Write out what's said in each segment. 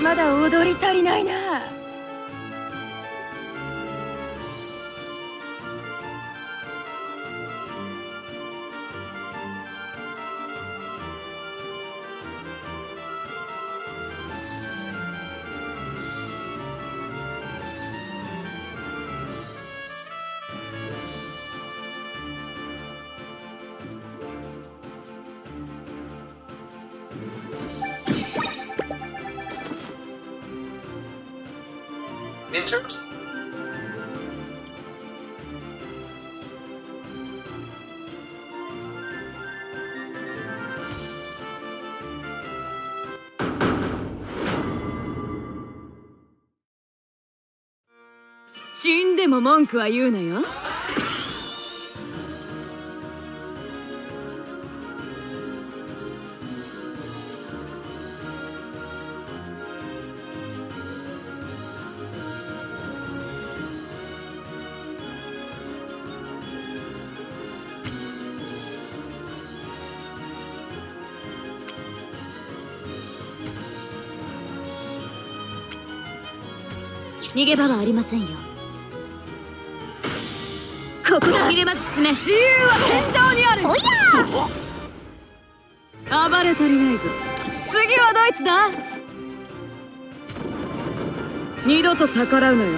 だまだ踊り足りないな。In terms死んでも文句は言うなよ。逃げ場はありませんよ。ここだ。切れます進め。自由は天井にある。おや暴れ足りないぞ。次はドイツだ。二度と逆らうなよ。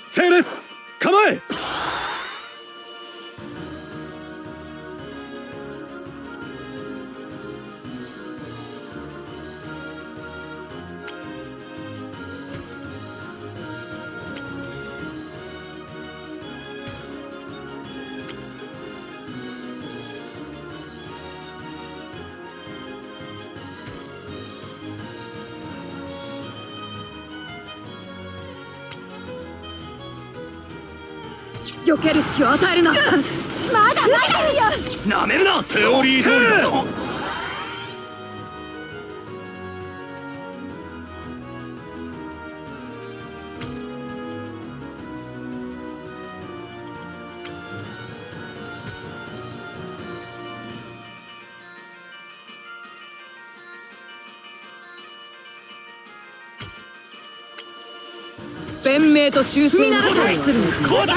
整列構え。避ける隙を与えるな。まだまだよ。なめるな。セオリー通りだ。弁明と修正を期する。交代。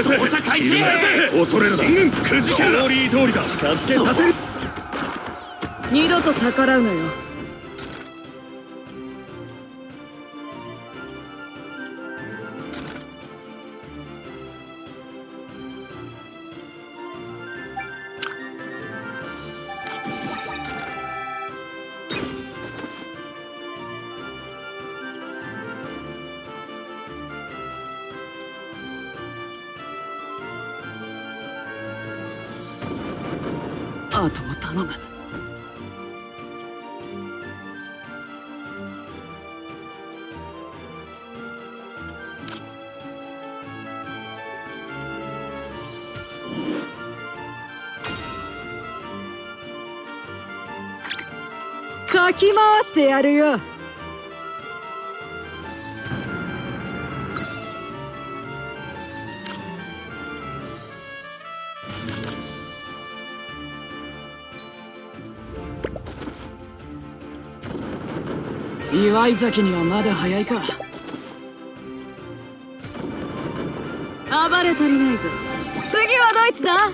到着開始。恐れるな。進軍くじけるな。セオリー通りだ。近づけさせる。二度と逆らうなよ。あとも頼む。かき回してやるよ。祝い酒にはまだ早いか。暴れ足りないぞ。次はドイツだ。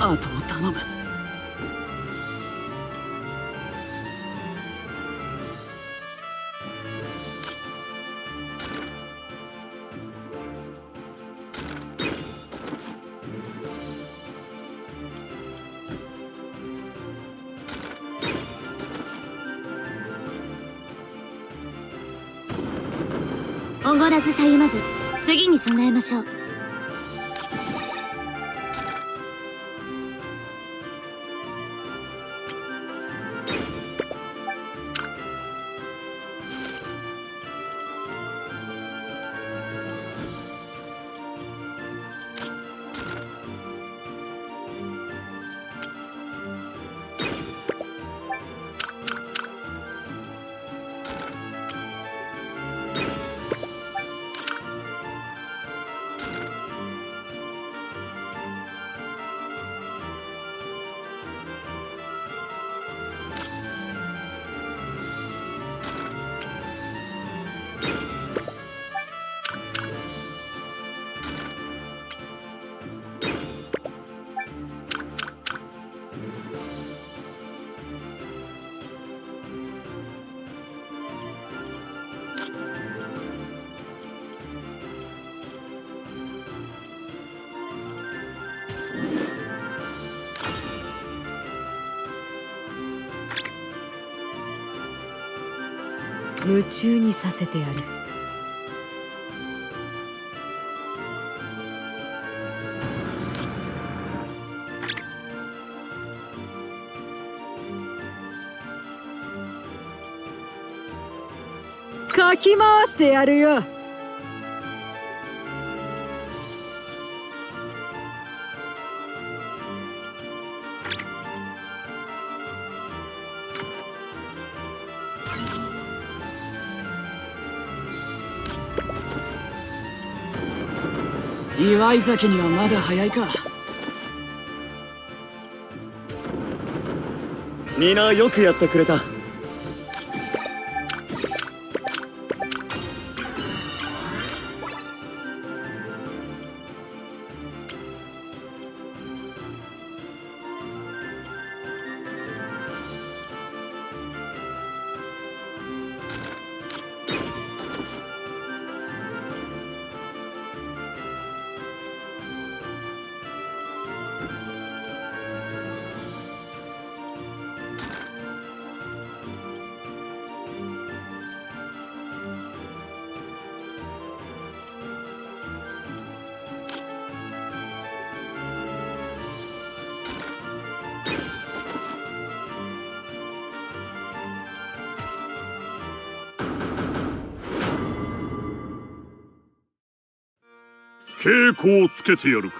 あとも頼む。おごらずたゆまず次に備えましょう。夢中にさせてやる。かき回してやるよ。祝い酒にはまだ早いか。皆よくやってくれた。稽古をつけてやるか。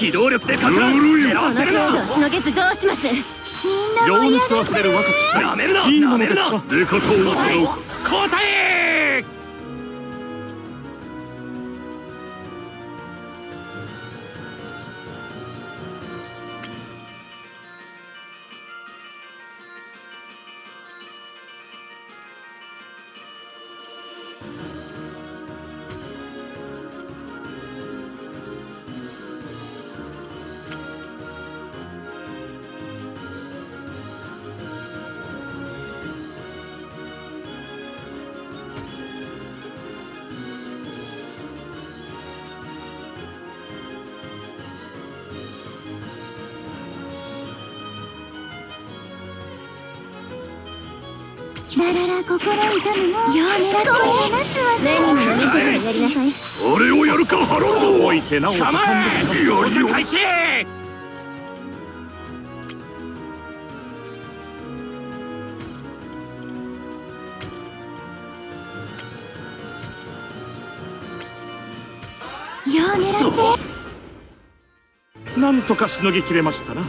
機動力で勝つな。狙わせるな。をしのげずどうします。みんな情盛り上熱あふれる若き才。なめるな。いいものですか。出方を教えろ。交代。だらら心痛むもよう狙ってますわ。レニの見せてやりなさい。あれをやるかハローぞ。おいてなお盛んですが到着開始。よう狙って。なんとかしのぎきれましたな。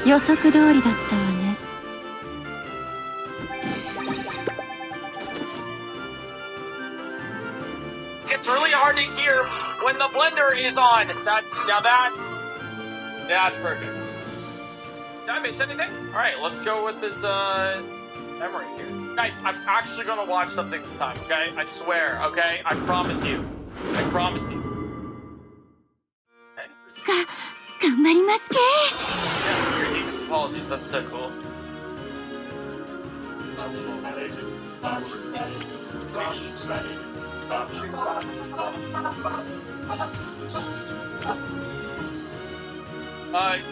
予測通りだったわね。It's really hard to hear when the blender is on. That's perfect. Did I miss anything? All right, let's go with this memory here. Guys, I'm actually gonna watch something this time. Okay, I swear. Okay, I promise you. I promise you. 頑張りますけ。 Yeah, your deepest apologies. That's so cool.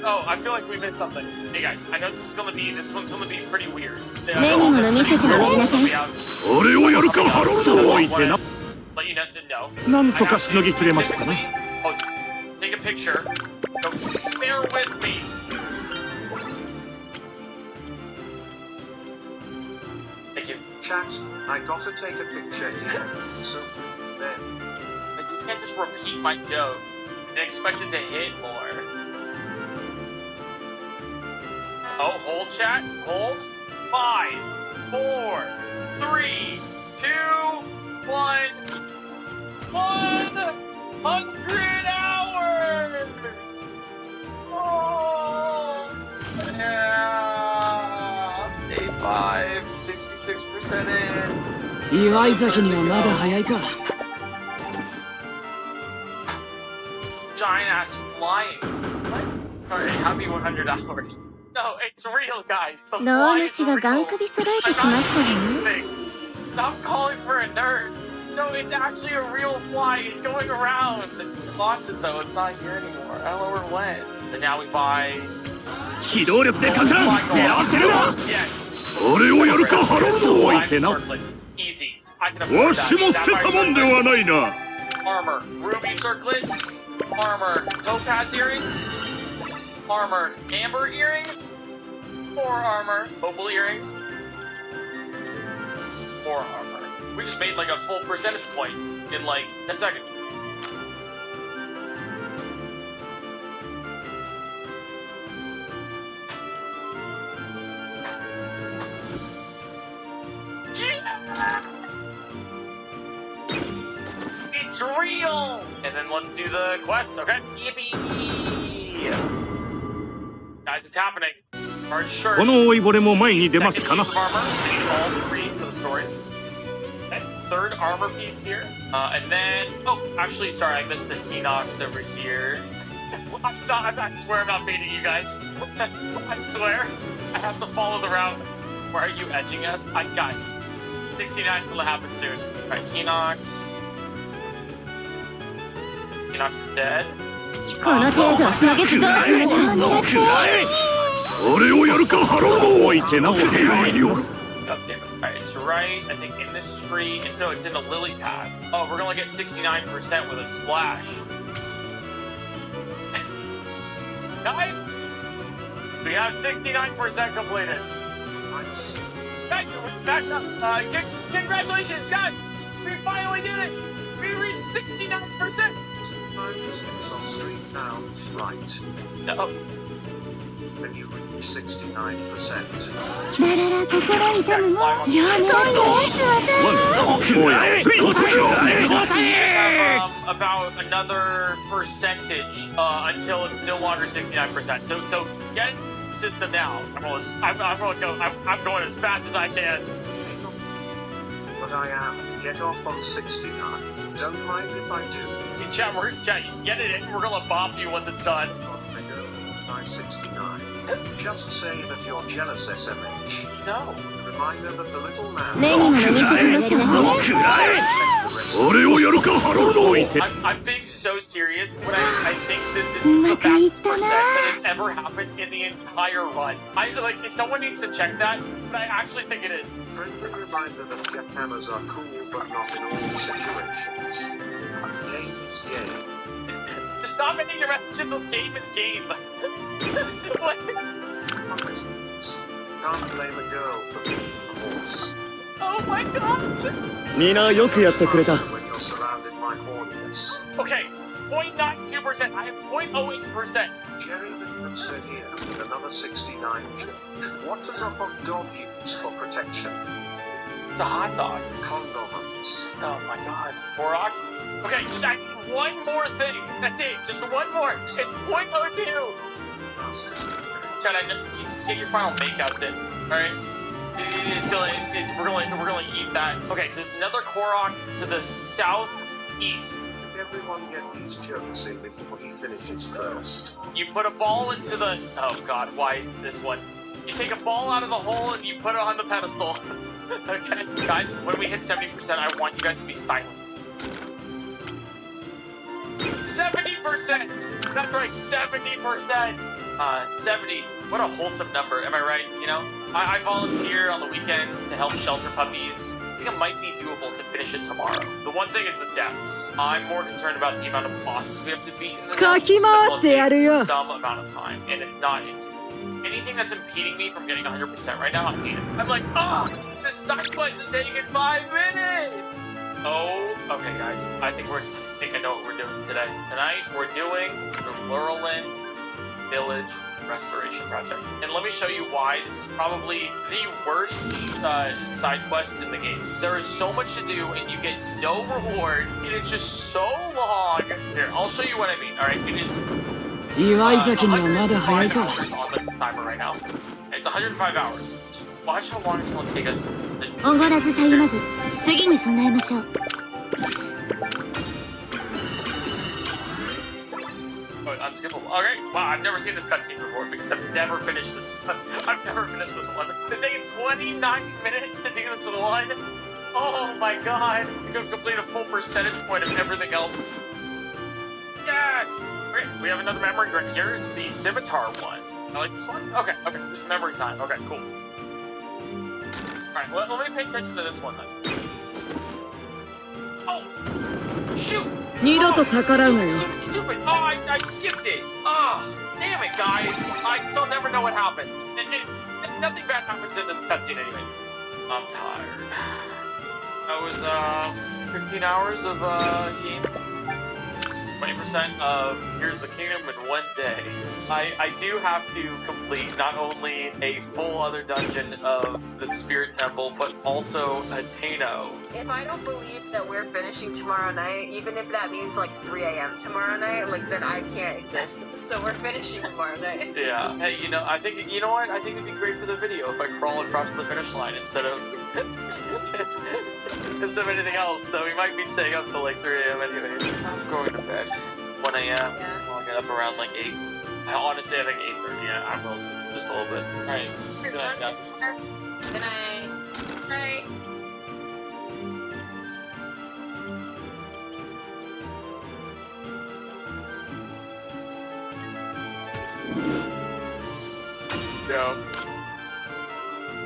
Oh, I feel like we missed something. Hey guys, I know this one's gonna be pretty weird. レニモの見せてやりなさい。あれをやるかハローぞ。おいてな。 Let you know. なんとかしのぎきれましたな。 Oh, take a picture. Go, bear with me. Thank you. Chat, I gotta take a picture here. So, then. Like, you can't just repeat my joke and expect it to hit more. Oh, hold chat. Hold. 5, 4, 3, 2, 1. 100 hours! Oh, yeah. Day 5, 66% in. 祝い酒にはまだ早いか。 Giant ass flying. What? Alright, happy 100 hours. No, it's real, guys. The 老 fly is 主が real. ガン首揃えてきましたよね。 Stop calling for a nurse. No, it's actually a real fly. It's going around. We lost it though. It's not here anymore. I don't know where it went. And now we buy. 機動力で勝たん。幸せるわ。 Yes. あれをやるかハローぞ。おいてな。 Easy. I can afford わしも捨てたもんではないな。 Armor. Ruby circlet. Armor. Topaz earrings. Armor. Amber earrings. 4 armor. Opal earrings. 4 armor. We just made like a full percentage point in like 10 seconds. Yeah! It's real! And then let's do the quest, okay? Yippee! Guys, it's happening. Our shirt. この老いぼれも前に出ますかな。 Second piece of armor. We need all 3 for the story. Okay, 3rd armor piece here. And then, oh, actually, sorry, I missed the Hinox over here. I swear I'm not baiting you guys. I swear. I have to follow the route. Why are you edging us? Guys, 69 is gonna happen soon. Alright, Hinox. Hinox is dead. この程度しのげずどうします。あれをやるかハローぞ。おいてなおせ。God damn it. Alright, it's right, I think, in this tree. No, it's in the lily pad. Oh, we're gonna get 69% with a splash. Guys, we have 69% completed. Nice. Congratulations, guys! We finally did it! We reached 69%! It's on stream now, right? No. When you reach 69%. ラララ心痛むもよう狙っておやつい have about another percentage until it's no longer 69%. So get system now. I'm going as fast as I can. But I am. Get off on 69. Don't mind if I do. Hey, chat, get it in. We're gonna bop you once it's done. On I go. By 69. Just say that you're jealous, SMH. No. Reminder that the little man. 目にも見せてますわね 俺をやるかハロード I'm being so serious when I think that this is the best percent that has ever happened in the entire run. Someone needs to check that, but I actually think it is. Friendly reminder that jackhammers are cool, but not in all situations. Game is game. Just stop ending your messages with game is game. What? Can't blame a girl for being a horse. Oh my gosh. みんなよくやってくれた When you're surrounded by horniness. Okay, 0.92%. I have 0.08%. Jerry Lippman said here, another 69. What does a hot dog use for protection? It's a hot dog. Condoms. Oh my god. Borak. Okay, just I need one more thing. That's it. Just one more. It's 0.02. Chad, get your final makeouts in. Alright? We're gonna eat that. Okay, there's another Korok to the southeast. Everyone get these jokes in before he finishes first. You put a ball into the... Oh god, why is this one? You take a ball out of the hole and you put it on the pedestal. Okay, guys, when we hit 70%, I want you guys to be silent. 70%! That's right, 70%! 70. What a wholesome number, am I right? You know? I volunteer on the weekends to help shelter puppies. I think it might be doable to finish it tomorrow. The one thing is the deaths. I'm more concerned about the amount of bosses we have to beat in the deaths. Some amount of time, and it's anything that's impeding me from getting 100% right now, I hate it. I'm like, this side quest is taking 5 minutes! Oh, okay guys, I think I know what we're doing today. Tonight, we're doing the Laurelin Village Restoration Project. And let me show you why this is probably the worst side quest in the game. There is so much to do and you get no reward and it's just so long. Here, I'll show you what I mean, alright? It is 祝い酒にはまだ早い 105 か hours on the timer right now. It's 105 hours. Watch how long it's going to take us. おごらずたゆまず次に備えましょう Unskippable. Okay. Wow, I've never seen this cutscene before because I've never finished this. I've never finished this one. It's taking 29 minutes to do this one. Oh my god. We could complete a full percentage point of everything else. Yes! Great. We have another memory right here. It's the scimitar one. I like this one. Okay. This is memory time. Okay, cool. Alright, let me pay attention to this one then. Oh! Shoot! 二度と逆らうなよ Stupid! Oh, I skipped it! Oh, damn it, guys! I'll never know what happens. Nothing bad happens in this cutscene anyways. I'm tired. That was, 15 hours of, game. 20% of Tears of the Kingdom in one day. I do have to complete not only a full other dungeon of the Spirit Temple, but also Ateno. If I don't believe that we're finishing tomorrow night, even if that means like 3 a.m. tomorrow night, then I can't exist. So we're finishing tomorrow night. Yeah. Hey, you know what? I think it'd be great for the video if I crawl across the finish line instead of anything else. So we might be staying up till like 3 a.m. anyways. I'm going to bed. 1 a.m. Yeah. I'll get up around like 8. Honestly, I think 8:30. Yeah, I will sleep just a little bit. All right. Good night, guys. Good night. Good night. No.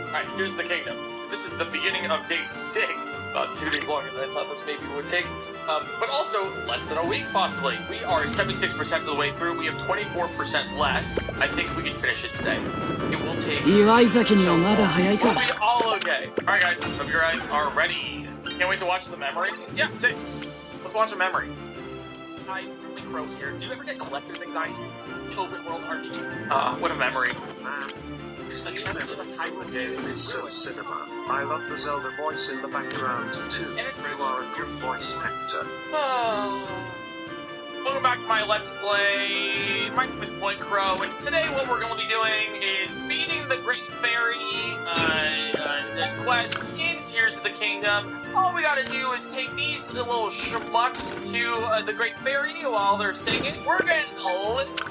Alright, here's the kingdom. this is the beginning of day 6. About 2 days longer than I thought this maybe would take. But also less than a week, possibly. We are 76% of the way through. We have 24% less. I think we can finish it today. It will take Iwaizaki ni wa so mada long. hayai We'll ka. be all okay. All right, guys. Hope you guys are ready. Can't wait to watch the memory. Yeah, sit. Let's watch a memory. Guys, really crow here. Do you ever get collector's anxiety? Open world RPG. What a memory. Man, this new game is so cinema. I love the Zelda voice in the background too. You are a good voice actor. Oh. Welcome back to my Let's Play. My name is Point Crow, and today what we're going to be doing is beating the Great Fairy quest in Tears of the Kingdom. All we gotta do is take these little schmucks to the Great Fairy while they're singing. We're gonna lift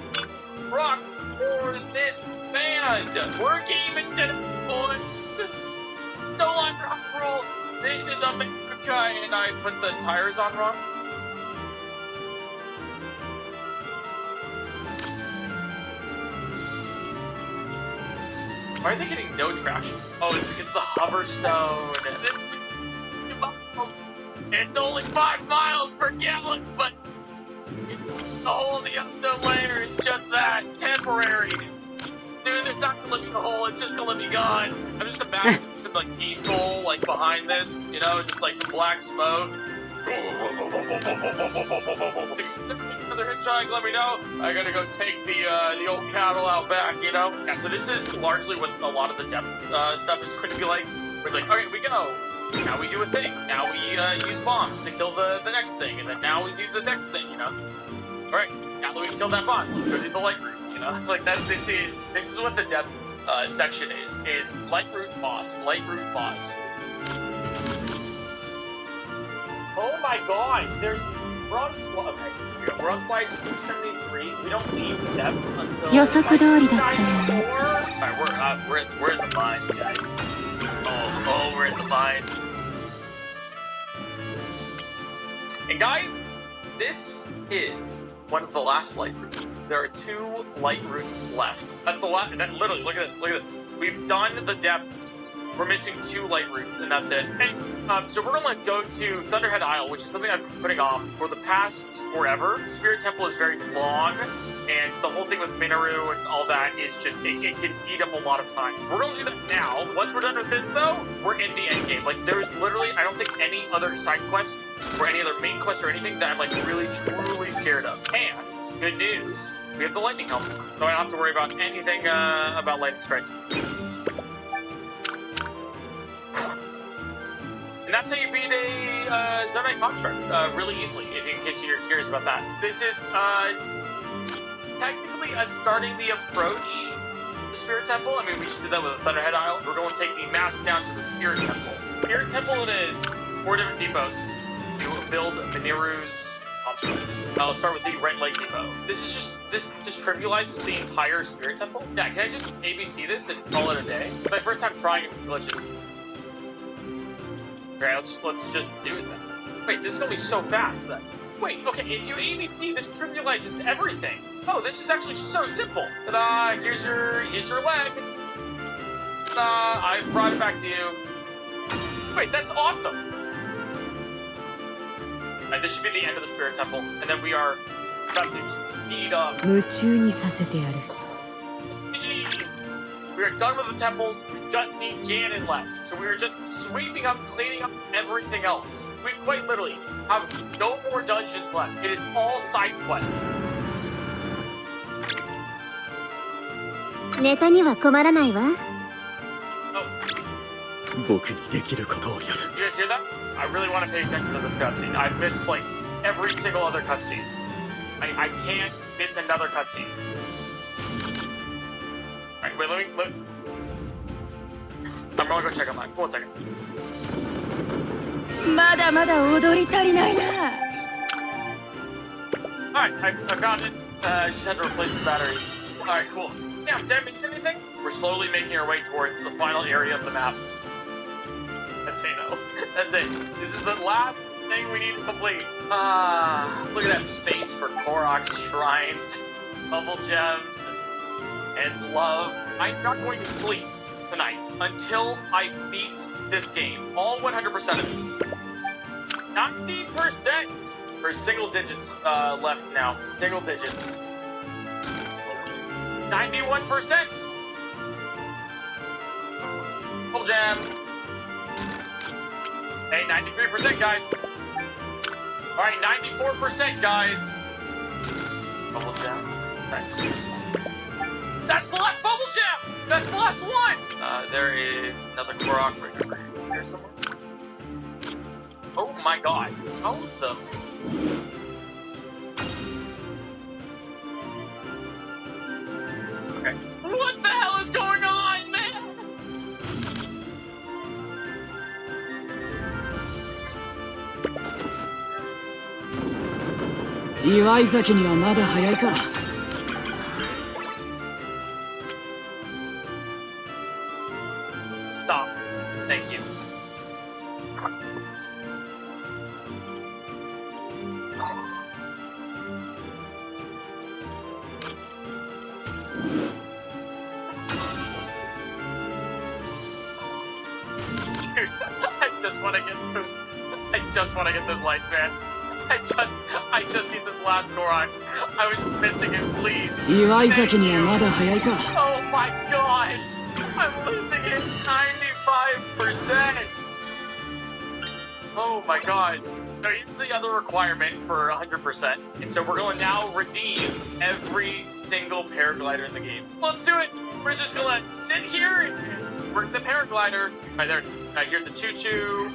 rocks for this band. We're gaming to the boys. It's no longer rock rule. This is America, and I put the tires on wrong. Why are they getting no traction? Oh, it's because of the hover stone. It's only 5 miles per gallon, but the hole in the ozone layer is just that, temporary. Dude, it's not gonna let me in a hole, it's just gonna let me gone. I'm just imagining some like diesel like behind this, you know, just like some black smoke. Another hitchhike, let me know. I gotta go take the old cattle out back, you know? Yeah, so this is largely what a lot of the depths stuff is going to be like. Where it's like, okay, we go. Now we do a thing. Now we use bombs to kill the next thing. And then now we do the next thing, you know? Alright, now that we've killed that boss, let's go do the light route, you know? Like that, this is what the depths section is light route boss. Oh my god, we're on slide 273. We don't leave the depths until 予測通りだったよ。 Alright, we're in the mines, guys. Oh, we're in the mines. And guys, this is one of the last light routes. There are 2 light routes left. That's the last. Literally, look at this. We've done the depths. We're missing 2 light routes, and that's it. And so we're gonna go to Thunderhead Isle, which is something I've been putting off for the past forever. Spirit Temple is very long, and the whole thing with Minoru and all that is just, it can eat up a lot of time. We're gonna do that now. Once we're done with this, though, we're in the end game. Like, there's literally, I don't think any other side quest or any other main quest or anything that I'm, like, really, truly scared of. And, good news, we have the lightning helmet, so I don't have to worry about anything about lightning strikes. And that's how you beat a Zerbite Construct really easily, in case you're curious about that. This is technically us starting the approach to the Spirit Temple. I mean, we just did that with the Thunderhead Isle. We're going to take the mask down to the Spirit Temple. Spirit Temple it is. 4 different depots to build Miniru's construct. I'll start with the Red Light Depot. This just trivializes the entire Spirit Temple. Yeah, can I just ABC this and call it a day? It's my first time trying it with glitches. Okay, let's just do it then. Wait, this is gonna be so fast then. Wait, okay, if you ABC, this trivializes everything. Oh, this is actually so simple. Ta-da, here's your leg. Ta-da, I brought it back to you. Wait, that's awesome. Alright, this should be the end of the Spirit Temple, and then we are about to speed up. 夢中にさせてやる。 GG! We are done with the temples, we just need Ganon left. So we are just sweeping up, cleaning up everything else. We quite literally have no more dungeons left. It is all side quests. ネタには困らないわ。 Oh, 僕にできることをやる。 you guys hear that? I really want to pay attention to this cutscene. I've missed like every single other cutscene. I can't miss another cutscene. Alright, wait, let me... I'm gonna go check on mine. 1 second. まだまだ踊り足りないな。 Alright, I found it. I just had to replace the batteries. Alright, cool. Damn, did I miss anything? We're slowly making our way towards the final area of the map. That's it, no. That's it. This is the last thing we need to complete. Look at that space for Korok's shrines, bubble gems, and love. I'm not going to sleep tonight until I beat this game. All 100% of it. 90%! Or single digits left now. Single digits. 91%! Full jam. Hey, 93%, guys. Alright, 94%, guys. Bubble jam. Nice. That's the last bubble jam! That's the last one! There is another Korok right over here somewhere. Oh my god. How the... Okay. What the hell is going on, man? Yyyyにはまだ早いか。Stop. Thank you. Dude, I just want to get those. I just want to get those lights, man. I just need this last Goron. I was missing it, please. Yyyyにはまだ早いか。 Oh my god! I'm losing it 95%! Oh my god. So here's the other requirement for 100%. And so we're going to now redeem every single paraglider in the game. Let's do it! We're just gonna sit here and work the paraglider. Alright, there it is. Alright, here's the choo-choo.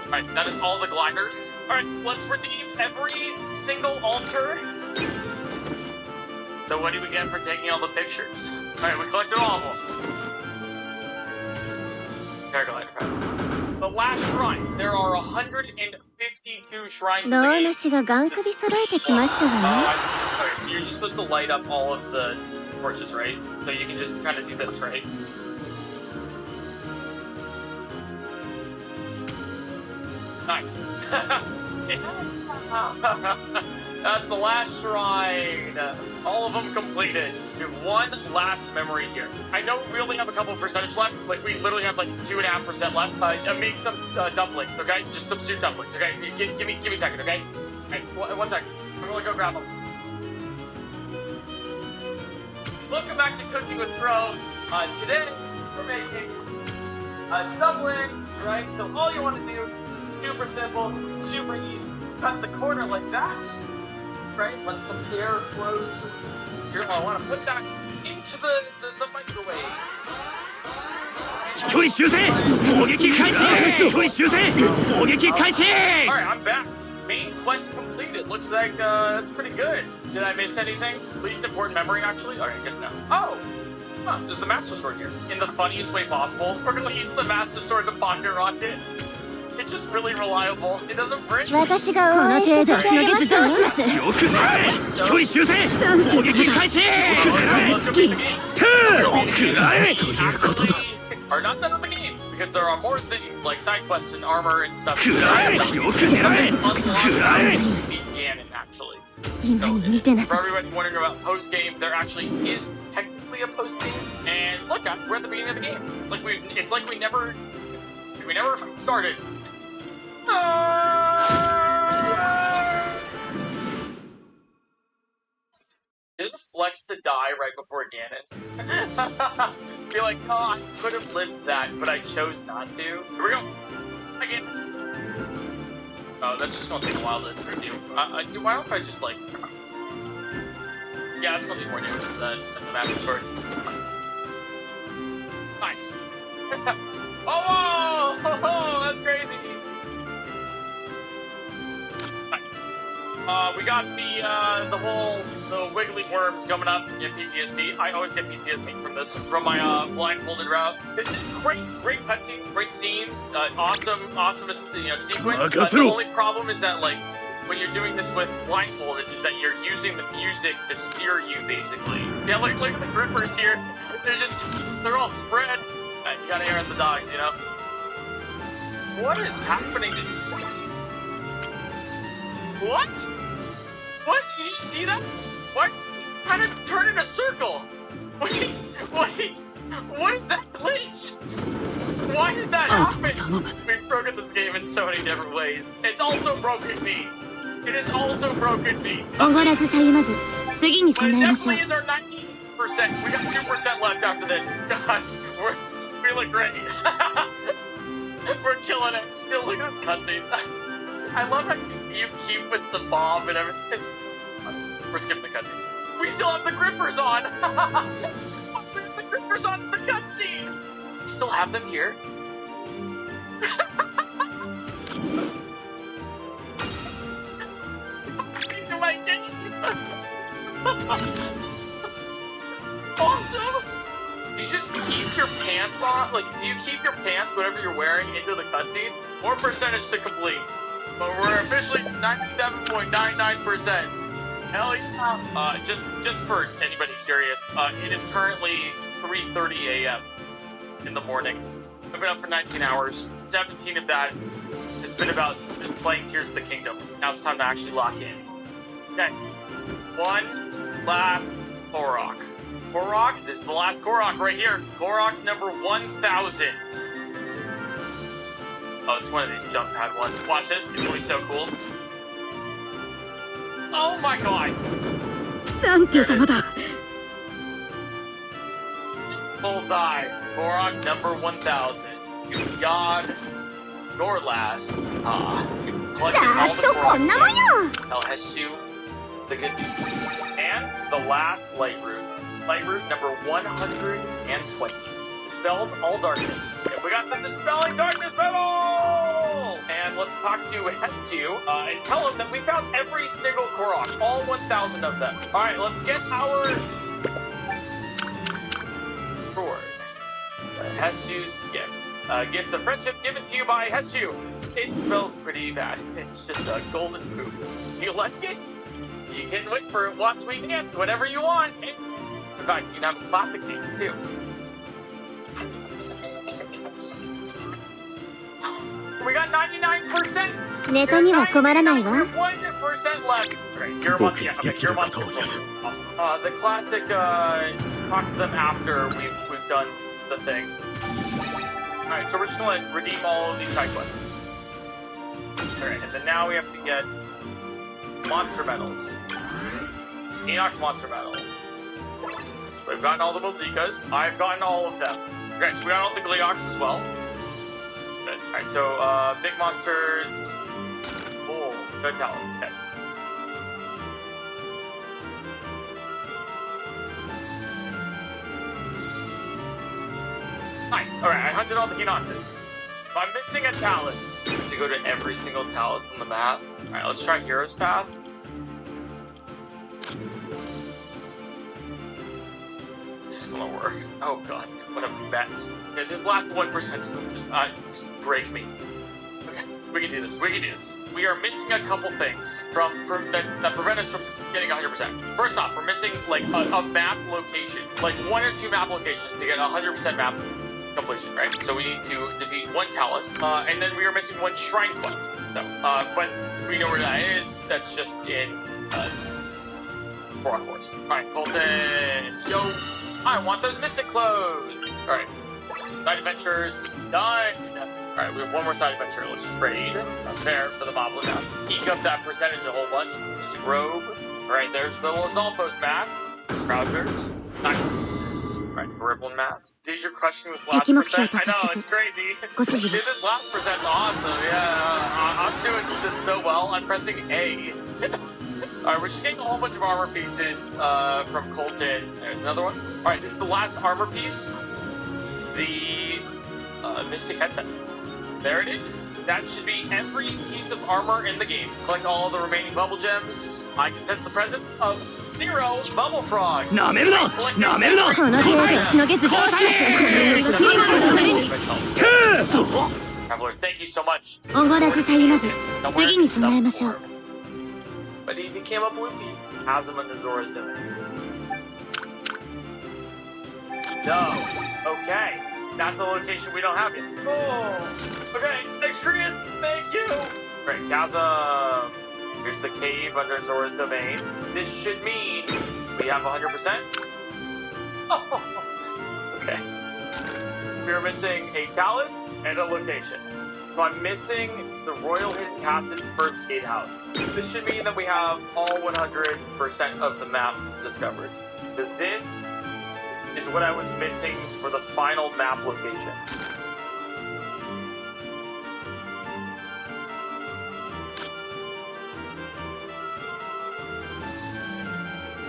Alright, that is all the gliders. Alright, let's redeem every single altar. So what do we get for taking all the pictures? Alright, we collected all of them. Paraglider. The last shrine. There are 152 shrines in the game. ローナ氏がガン首揃えてきましたわね。 Okay, so you're just supposed to light up all of the torches, right? So you can just kind of do this, right? Nice. That's the last shrine. All of them completed. We have one last memory here. I know we only have a couple of percentage left. Like, we literally have like 2.5% left. Make some dumplings, okay? Just some soup dumplings, okay? Give me a second, okay? Alright, one second. I'm gonna go grab them. Welcome back to Cooking with Bro. Today, we're making dumplings, right? So all you want to do, super simple, super easy. Cut the corner like that, right? Let some air flow here. I want to put that into the microwave. よい修正砲撃開始よい修正砲撃開始 Alright, I'm back. Main quest completed. Looks like that's pretty good. Did I miss anything? Least important memory, actually? Alright, good to know. Oh! Huh, there's the Master Sword here. In the funniest way possible. We're gonna use the Master Sword to pocket rocket. It's just really reliable. It doesn't break. 私が応援して差し上げますわ。よくないよい修正砲撃開始よくない好きてよくないということだ Are not done with the game because there are more things like side quests and armor and stuff. くらえよくないくらえ Ganon, actually. 今に見てな For さい。 everybody wondering about post game, there actually is technically a post game. And look, guys, we're at the beginning of the game. It's like we never started. Is it a flex to die right before Ganon? Be like, oh, I could have lived that, but I chose not to. Here we go. Again. Oh, that's just gonna take a while to review. Why don't I just like? Yeah, it's gonna be more damage than the Master Sword. Nice. Oh, that's crazy. Nice. We got the wiggly worms coming up to get PTSD. I always get PTSD from this, from my blindfolded route. This is great cutscene, great scenes, awesome, sequence. The only problem is that like when you're doing this with blindfolded, is that you're using the music to steer you, basically. Yeah, look at the grippers here. They're all spread. You gotta air at the dogs, you know. What is happening? What? What? Did you see that? What? How did it turn in a circle? Wait. What is that glitch? Why did that happen? We've broken this game in so many different ways. It's also broken me. It has also broken me. おごらずたゆまず次に But it 備えましょう definitely is our 90%. We got 2% left after this. God, we look great. We're killing it. Still, look at this cutscene. I love how you keep with the bomb and everything. We're skipping the cutscene. We still have the grippers on. We have the grippers on the cutscene. We still have them here. Into my game. Awesome. Do you just keep your pants on? Like, do you keep your pants, whatever you're wearing, into the cutscenes? More percentage to complete. But we're officially 97.99%. Hell yeah. Just for anybody curious, it is currently 3:30 a.m. in the morning. I've been up for 19 hours. 17 of that has been about just playing Tears of the Kingdom. Now it's time to actually lock in. Okay. One last Korok. Korok, this is the last Korok right here. Korok number 1000. Oh, it's one of these jump pad ones. Watch this, it's gonna be so cool. Oh my god! なんて様だ Bullseye. Korok number 1000. You got your last. You collected all the こんなもん Koroks. よ El Heshu, the good news. And the last light root. Light root number 120. Dispelled all darkness. And we got the Dispelling Darkness medal! And let's talk to Hesju and tell him that we found every single Korok, all 1,000 of them. Alright, let's get our reward. Hesju's gift. Gift of friendship given to you by Hesju. It smells pretty bad. It's just a golden poop. You like it? You can wait for it, watch me dance, whatever you want. In fact, you can have classic things too. We got 99%! ネタには困らないわ 1% left! Great, you're a monster. Okay, you're a monster. Awesome. The classic, talk to them after we've done the thing. Alright, so we're just gonna redeem all of these side quests. Alright, and then now we have to get monster medals. Enoch's monster medal. We've gotten all the Multikas. I've gotten all of them. Okay, so we got all the Gleoks as well. Good. Alright, so big monsters. Oh, Stud Talus. Okay. Nice. Alright, I hunted all the Hinoxes. I'm missing a Talus. I have to go to every single Talus on the map. Alright, let's try Hero's Path. This is gonna work. Oh god, what a mess. Okay, this last 1% is gonna just break me. Okay, we can do this. We can do this. We are missing a couple things that prevent us from getting 100%. First off, we're missing like a map location, like 1 or 2 map locations to get 100% map completion, right? So we need to defeat 1 Talus, and then we are missing 1 Shrine Quest. So, but we know where that is. That's just in Korok Wars. Alright, Colton, yo, I want those Mystic Clothes! Alright, side adventures, done! Alright, we have 1 more side adventure. Let's trade. Fair for the Moblin Mask. Eke up that percentage a whole bunch. Mystic Robe. Alright, there's the Lizalfos Mask. Trousers. Nice. Alright, Rippling Mask. Dude, you're crushing this last percent. I know, it's crazy. Dude, this last percent's awesome. Yeah, I'm doing this so well. I'm pressing A. Alright, we're just getting a whole bunch of armor pieces from Colton. There's another one. Alright, this is the last armor piece. The Mystic Headset. There it is. That should be every piece of armor in the game. Collect all of the remaining bubble gems. I can sense the presence of 0 bubble frogs. なめるななめるなこの程度しのげずどうします Travelers, thank you so much. おごらずたゆまず次に備えましょう But he became a bloopy. Has him in the Zora's Domain. No. Okay. That's a location we don't have yet. Oh. Okay. Extremis, thank you. Great. Chasm. Here's the cave under Zora's Domain. This should mean we have 100%? Oh, okay. We are missing a Talus and a location. So I'm missing the Royal Hidden Captain's first gatehouse. This should mean that we have all 100% of the map discovered. So this is what I was missing for the final map location.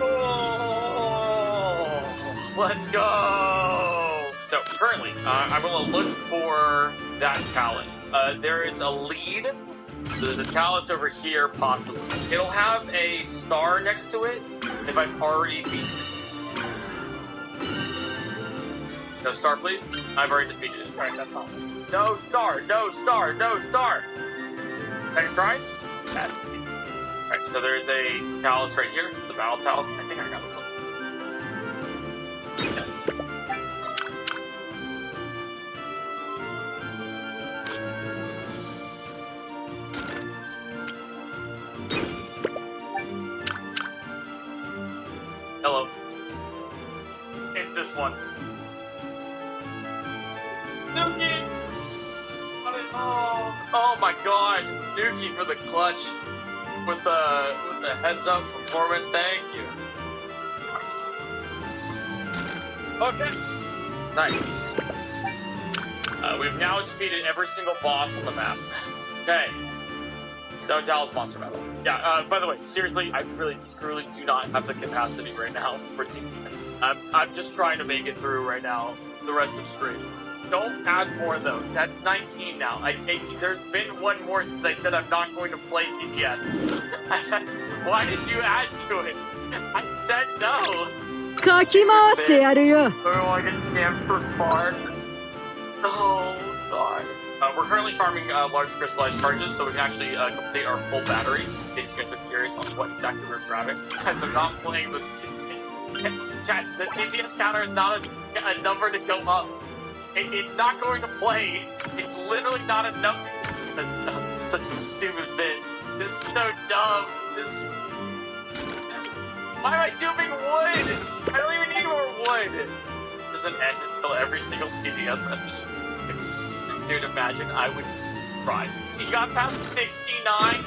Oh, let's go! So currently, I'm gonna look for that Talus. There is a lead. There's a Talus over here, possibly. It'll have a star next to it if I've already beaten it. No star, please. I've already defeated it. Alright, that's all. No star, no star, no star! Have you tried? Alright, so there's a Talus right here. The Battle Talus. I think I got this one. Hello. It's this one. Nuki! Oh my god. Nuki for the clutch. With the heads up from Foreman. Thank you. Okay. Nice. We've now defeated every single boss on the map. Okay. So Dallas Monster Battle. Yeah, by the way, seriously, I really, truly do not have the capacity right now for TTS. I'm just trying to make it through right now, the rest of stream. Don't add more, though. That's 19 now. There's been one more since I said I'm not going to play TTS. Why did you add to it? I said no. かき回してやるよ。 Oh, I get scammed for far. Oh, God. We're currently farming large crystallized charges, so we can actually complete our full battery. In case you guys are curious on what exactly we're driving. Guys, I'm not playing the chat. The TTS counter is not a number to go up. It's not going to play. It's literally not enough. That's such a stupid bit. This is so dumb. Why am I duping wood? I don't even need more wood. It doesn't end until every single TTS message. Dude, imagine I would cry. You got past 69?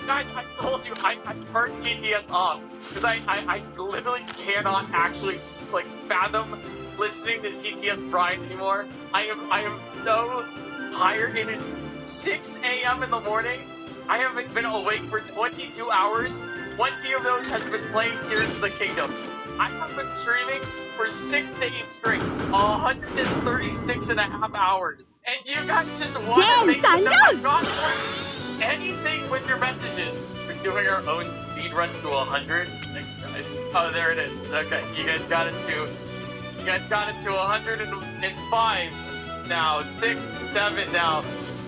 Guys, I told you, I turned TTS off. Because I literally cannot actually, like, fathom listening to TTS Brian anymore. I am so tired. It is 6 a.m. in the morning. I haven't been awake for 22 hours. 20 of those has been playing Tears of the Kingdom. I have been streaming for 6 days straight, 136.5 hours. And you guys just want to make I'm not doing anything with your messages. We're doing our own speed run to 100. Thanks, guys. Oh, there it is. Okay, you guys got it to 105 now. 6, 7 now.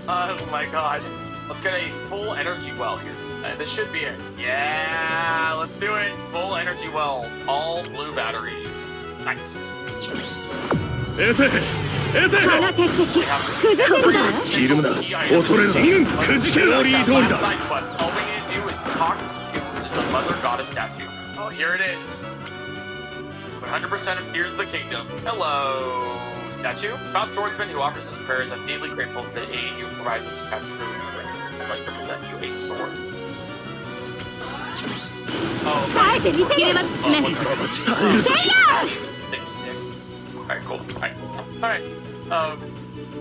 Oh my god. Let's get a full energy well here. This should be it. Yeah, let's do it. Full energy wells. All blue batteries. Nice. エセエセひるむな恐れるなくじけろリー通りだ All we need to do is talk to the Mother Goddess statue. Oh, here it is. 100% of Tears of the Kingdom. Hello, statue. Proud swordsman who offers his prayers. I'm deeply grateful for the aid you provide with the statue. I'd like to present you a sword. Oh, Alright, cool. Alright.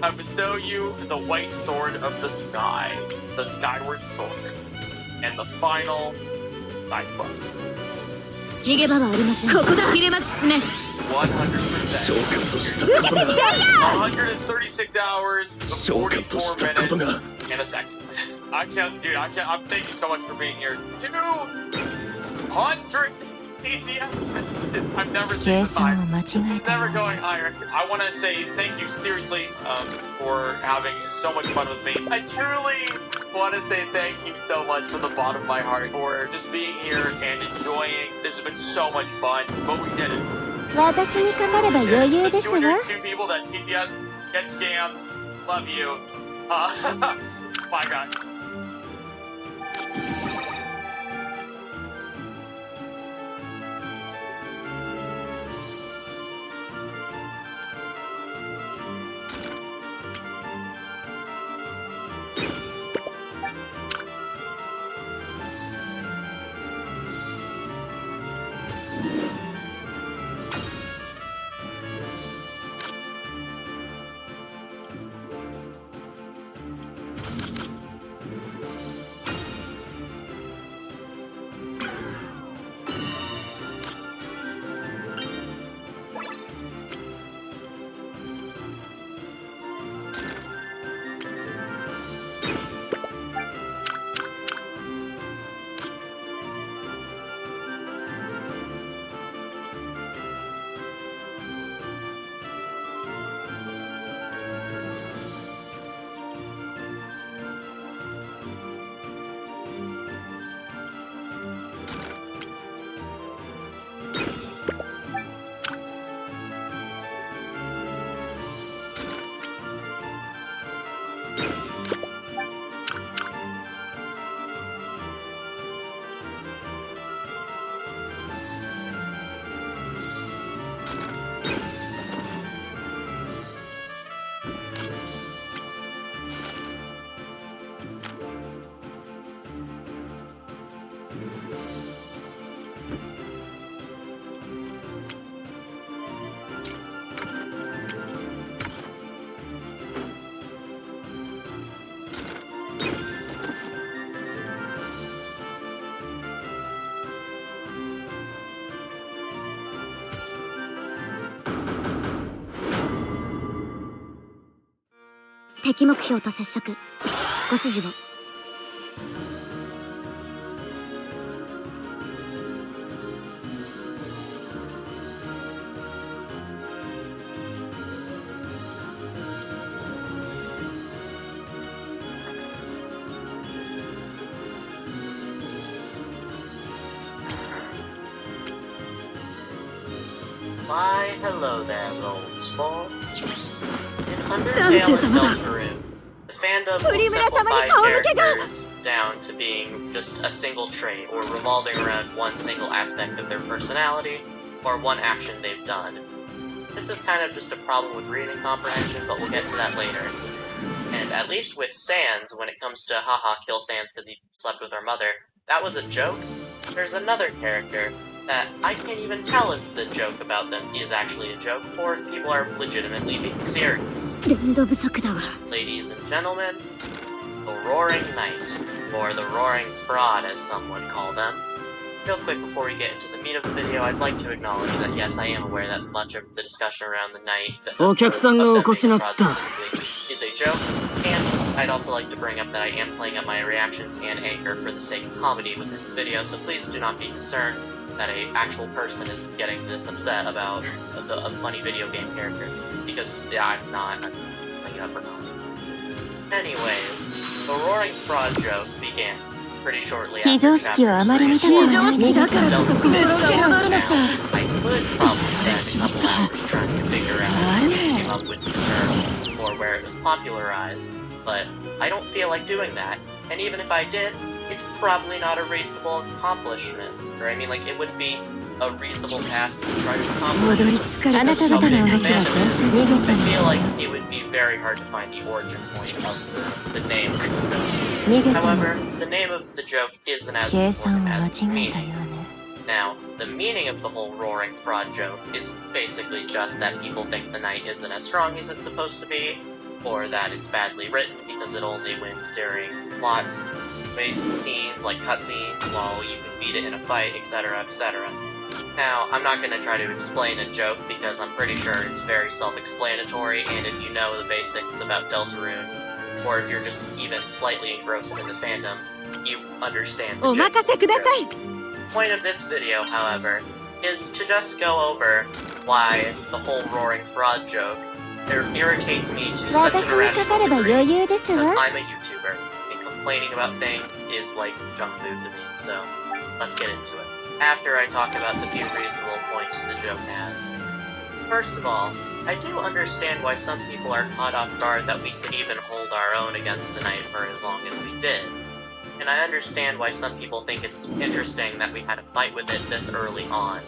I bestow you the white sword of the sky, the skyward sword, and the final side quest. 逃げ場はありません。ここだ。切れます進め。 100%. 召喚としたことが136 hours, 召喚としたことが 44 minutes, and a second. I can't. Thank you so much for being here. 200 TTS messages. I've never seen this high. Never going higher. I want to say thank you seriously for having so much fun with me. I truly want to say thank you so much from the bottom of my heart for just being here and enjoying. This has been so much fun, but we did it. 私にかかれば余裕ですわ。 202 people that TTS get scammed. Love you. Bye, guys. 敵目標と接触。ご指示を。Why, hello there, old sports. In Undertale and Deltarune, the fandom will simplify characters down to being just a single trait, or revolving around one single aspect of their personality, or one action they've done. This is kind of just a problem with reading comprehension, but we'll get to that later. And at least with Sans, when it comes to haha, kill Sans because he slept with our mother, that was a joke. There's another character that I can't even tell if the joke about them is actually a joke, or if people are legitimately being serious. Ladies and gentlemen, the Roaring Knight, or the Roaring Fraud as some would call them. Real quick before we get into the meat of the video, I'd like to acknowledge that yes, I am aware that much of the discussion around the Knight is a joke, and I'd also like to bring up that I am playing up my reactions and anger for the sake of comedy within the video, so please do not be concerned that an actual person is getting this upset about a funny video game character, because yeah, I'm playing it up for comedy. Anyways, the Roaring Fraud joke began pretty shortly after chapters 3 and 4. Now, I could probably spend a couple hours trying to figure out who came up with the term, or where it was popularized, but I don't feel like doing that, and even if I did, it's probably not a reasonable accomplishment. Or I mean, like, it would be a reasonable task to try to accomplish. I feel like it would be very hard to find the origin point of the name of the joke. However, the name of the joke isn't as important as its meaning. Now, the meaning of the whole Roaring Fraud joke is basically just that people think the Knight isn't as strong as it's supposed to be, or that it's badly written because it only wins during plots-based scenes like cutscenes while you can beat it in a fight, etc., etc. Now, I'm not going to try to explain a joke because I'm pretty sure it's very self-explanatory, and if you know the basics about Deltarune, or if you're just even slightly engrossed in the fandom, you understand the gist of the joke. The point of this video, however, is to just go over why the whole Roaring Fraud joke irritates me to such an irrational degree, because I'm a YouTuber, and complaining about things is like junk food to me, so let's get into it. After I talk about the few reasonable points the joke has. First of all, I do understand why some people are caught off guard that we could even hold our own against the Knight for as long as we did. And I understand why some people think it's interesting that we had a fight with it this early on.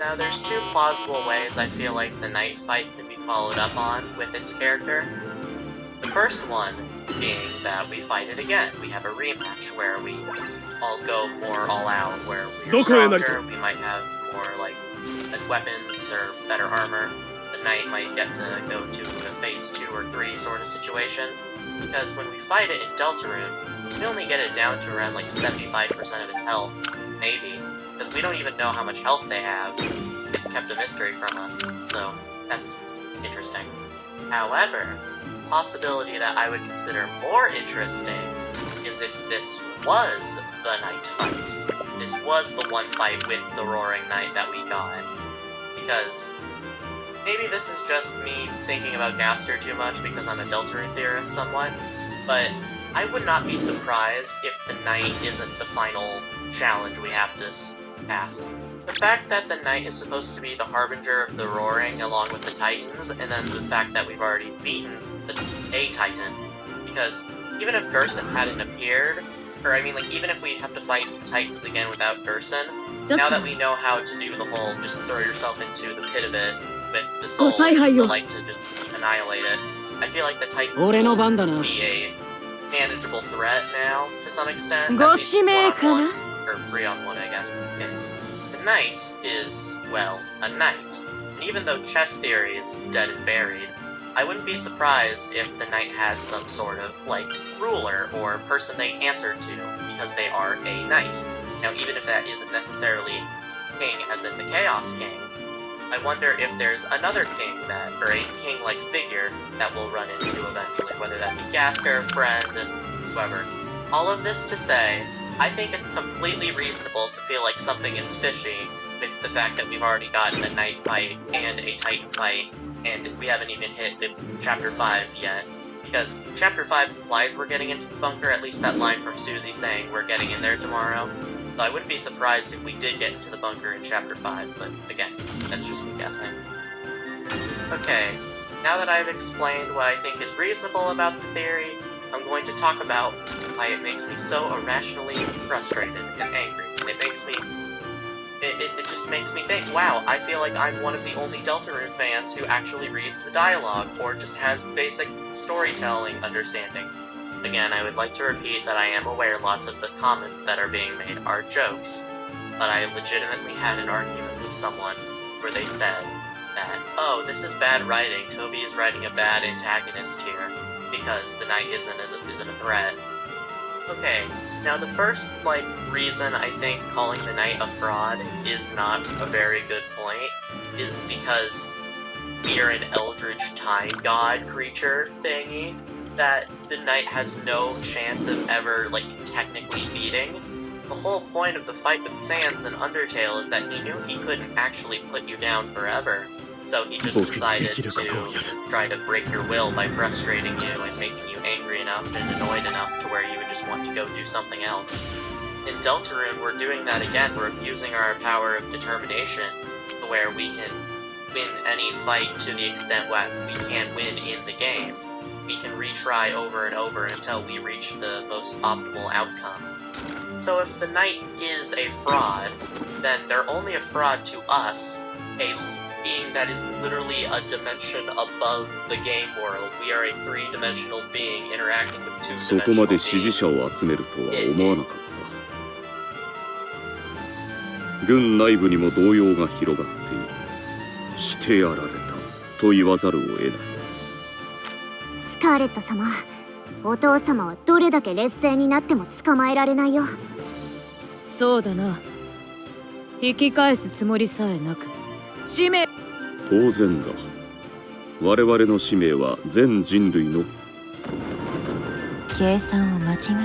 Now, there's two plausible ways I feel like the Knight fight can be followed up on with its character. The first one being that we fight it again. We have a rematch where we all go more all out, where we're stronger, we might have more, like, weapons or better armor. The Knight might get to go to a phase 2 or 3 sort of situation. Because when we fight it in Deltarune, we only get it down to around like 75% of its health, maybe, because we don't even know how much health they have. It's kept a mystery from us, so that's interesting. However, a possibility that I would consider more interesting is if this was the Knight fight. This was the one fight with the Roaring Knight that we got. Because maybe this is just me thinking about Gaster too much because I'm a Deltarune theorist somewhat, but I would not be surprised if the Knight isn't the final challenge we have to pass. The fact that the Knight is supposed to be the harbinger of the Roaring along with the Titans, and then the fact that we've already beaten a Titan, because even if Gerson hadn't appeared, or I mean like even if we have to fight the Titans again without Gerson, now that we know how to do the whole just throw yourself into the pit of it with the soul, who like to just annihilate it. I feel like the Titans will be a manageable threat now, to some extent. At least 1-on-1, or 3-on-1, I guess, in this case. The Knight is, well, a knight. And even though chess theory is dead and buried, I wouldn't be surprised if the Knight has some sort of, like, ruler or person they answer to, because they are a knight. Now, even if that isn't necessarily king, as in the Chaos King, I wonder if there's another king that, or a king-like figure that we'll run into eventually, whether that be Gasker, Friend, and whoever. All of this to say, I think it's completely reasonable to feel like something is fishy with the fact that we've already gotten a Knight fight and a Titan fight, and we haven't even hit the Chapter 5 yet. Because Chapter 5 implies we're getting into the bunker, at least that line from Susie saying we're getting in there tomorrow. So I wouldn't be surprised if we did get into the bunker in Chapter 5, but again, that's just me guessing. Okay, now that I've explained what I think is reasonable about the theory, I'm going to talk about why it makes me so irrationally frustrated and angry. It makes me... It just makes me think, wow, I feel like I'm one of the only Deltarune fans who actually reads the dialogue, or just has basic storytelling understanding. Again, I would like to repeat that I am aware lots of the comments that are being made are jokes, but I legitimately had an argument with someone where they said that, oh, this is bad writing, Toby is writing a bad antagonist here, because the Knight isn't a threat. Okay, now the first, reason I think calling the Knight a fraud is not a very good point is because we are an eldritch time god creature thingy that the Knight has no chance of ever, technically beating. The whole point of the fight with Sans and Undertale is that he knew he couldn't actually put you down forever. So he just decided to try to break your will by frustrating you and making you angry enough and annoyed enough to where you would just want to go do something else. In Deltarune, we're doing that again. We're abusing our power of determination to where we can win any fight to the extent that we can't win in the game. We can retry over and over until we reach the most optimal outcome. So if the Knight is a fraud, then they're only a fraud to us, a being that is literally a dimension above the game world. We are a three-dimensional being interacting with two-dimensional beings. そこまで支持者を集めるとは思わなかった。軍内部にも動揺が広がっている。してやられたと言わざるを得ない。スカーレット様、お父様はどれだけ劣勢になっても捕まえられないよ。そうだな。引き返すつもりさえなく、使命。当然だ。我々の使命は全人類の。計算を間違えたよう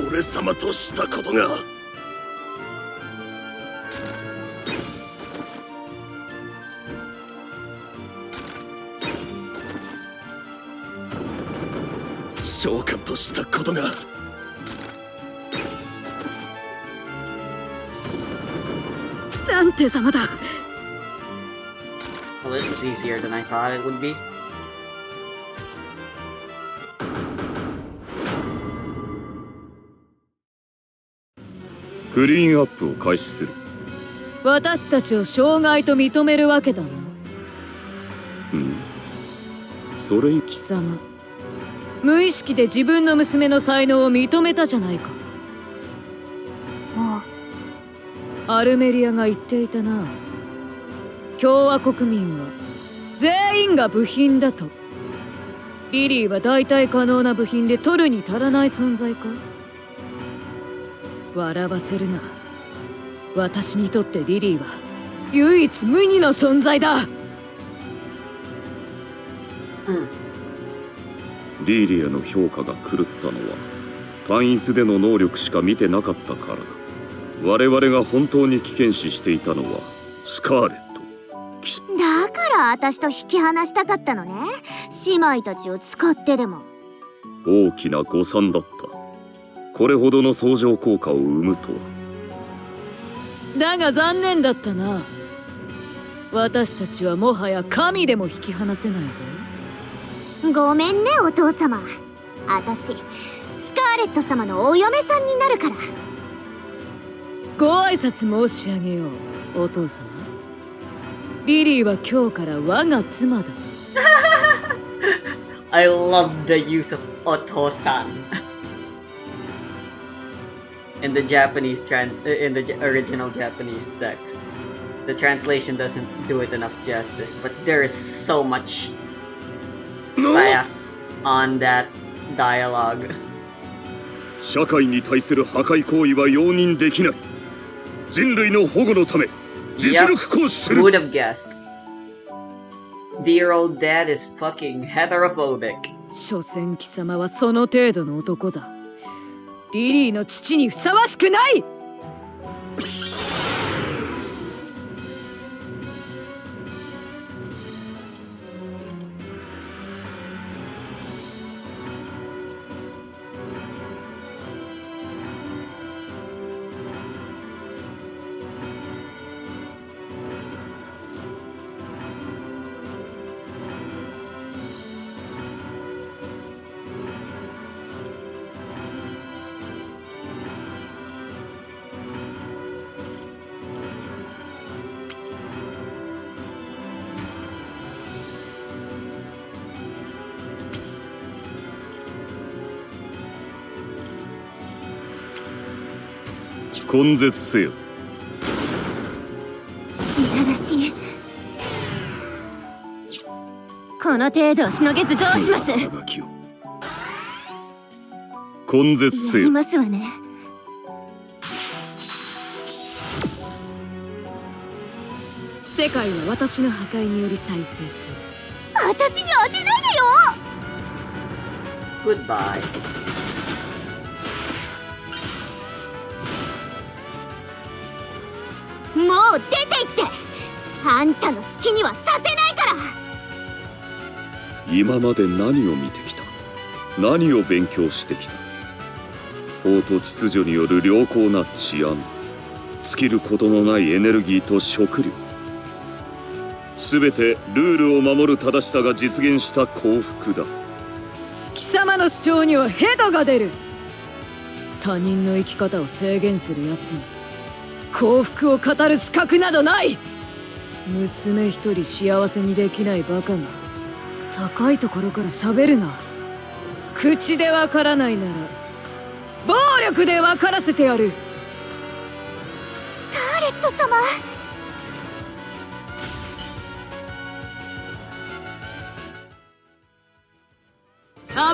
ね。俺様としたことが。召喚としたことが。なんて様だ。Well, this was easier than I thought it would be. クリーンアップを開始する。私たちを障害と認めるわけだな。うん。それ貴様、無意識で自分の娘の才能を認めたじゃないか。アルメリアが言っていたな。共和国民は全員が部品だと。リリーは代替可能な部品で取るに足らない存在か。笑わせるな。私にとってリリーは唯一無二の存在だ。リリアの評価が狂ったのは単一での能力しか見てなかったからだ。我々が本当に危険視していたのはスカーレット。だから私と引き離したかったのね。姉妹たちを使ってでも。大きな誤算だった。これほどの相乗効果を生むとは。だが残念だったな。私たちはもはや神でも引き離せないぞ。ごめんねお父様。私ススカーレット様のお嫁さんになるから。ご挨拶申し上げよう、お父様。リリーは今日から我が妻だ。I love the use of Oto-san. In the in the original Japanese text. The translation doesn't do it enough justice, but there is so much bias on that dialogue. 社会に対する破壊行為は容認できない。人類の保護のため実力行使する。Would have guessed. Dear old dad is fucking heterophobic. 所詮貴様はその程度の男だ。リリーの父にふさわしくない。根絶せよ。いやらしい。この程度をしのげずどうします。根絶せよ。やりますわね。世界は私の破壊により再生する。私に当てないでよ。Goodbye. もう出て行って。あんたの好きにはさせないから。今まで何を見てきた？何を勉強してきた？法と秩序による良好な治安、尽きることのないエネルギーと食料、すべてルールを守る正しさが実現した幸福だ。貴様の主張にはヘドが出る。他人の生き方を制限するやつに幸福を語る資格などない。娘一人幸せにできないバカが高いところから喋るな。口でわからないなら暴力でわからせてやる。スカーレット様。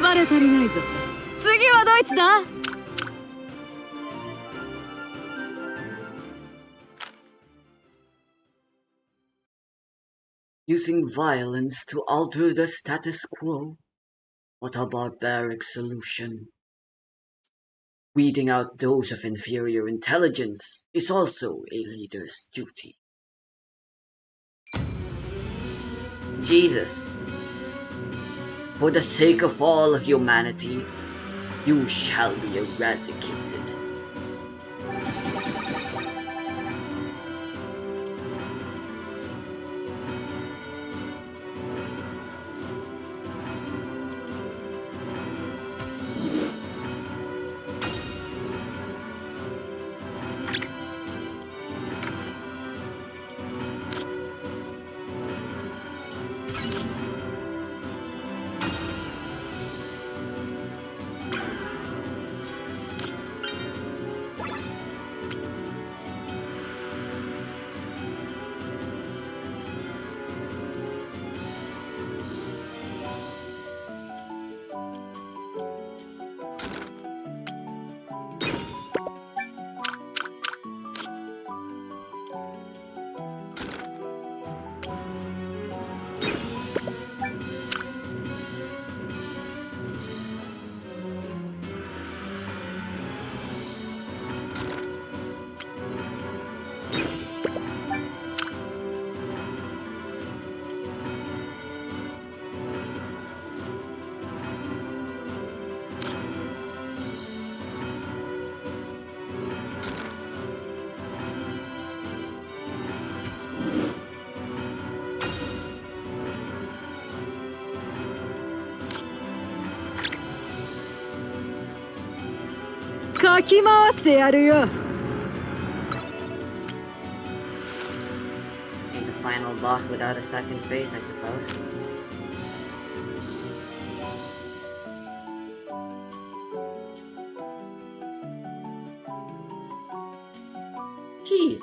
暴れ足りないぞ。次はドイツだ。Using violence to alter the status quo? What a barbaric solution. Weeding out those of inferior intelligence is also a leader's duty. Jesus, for the sake of all of humanity, you shall be eradicated. かき回してやるよ。 And the final boss without a second phase, I suppose. Jeez.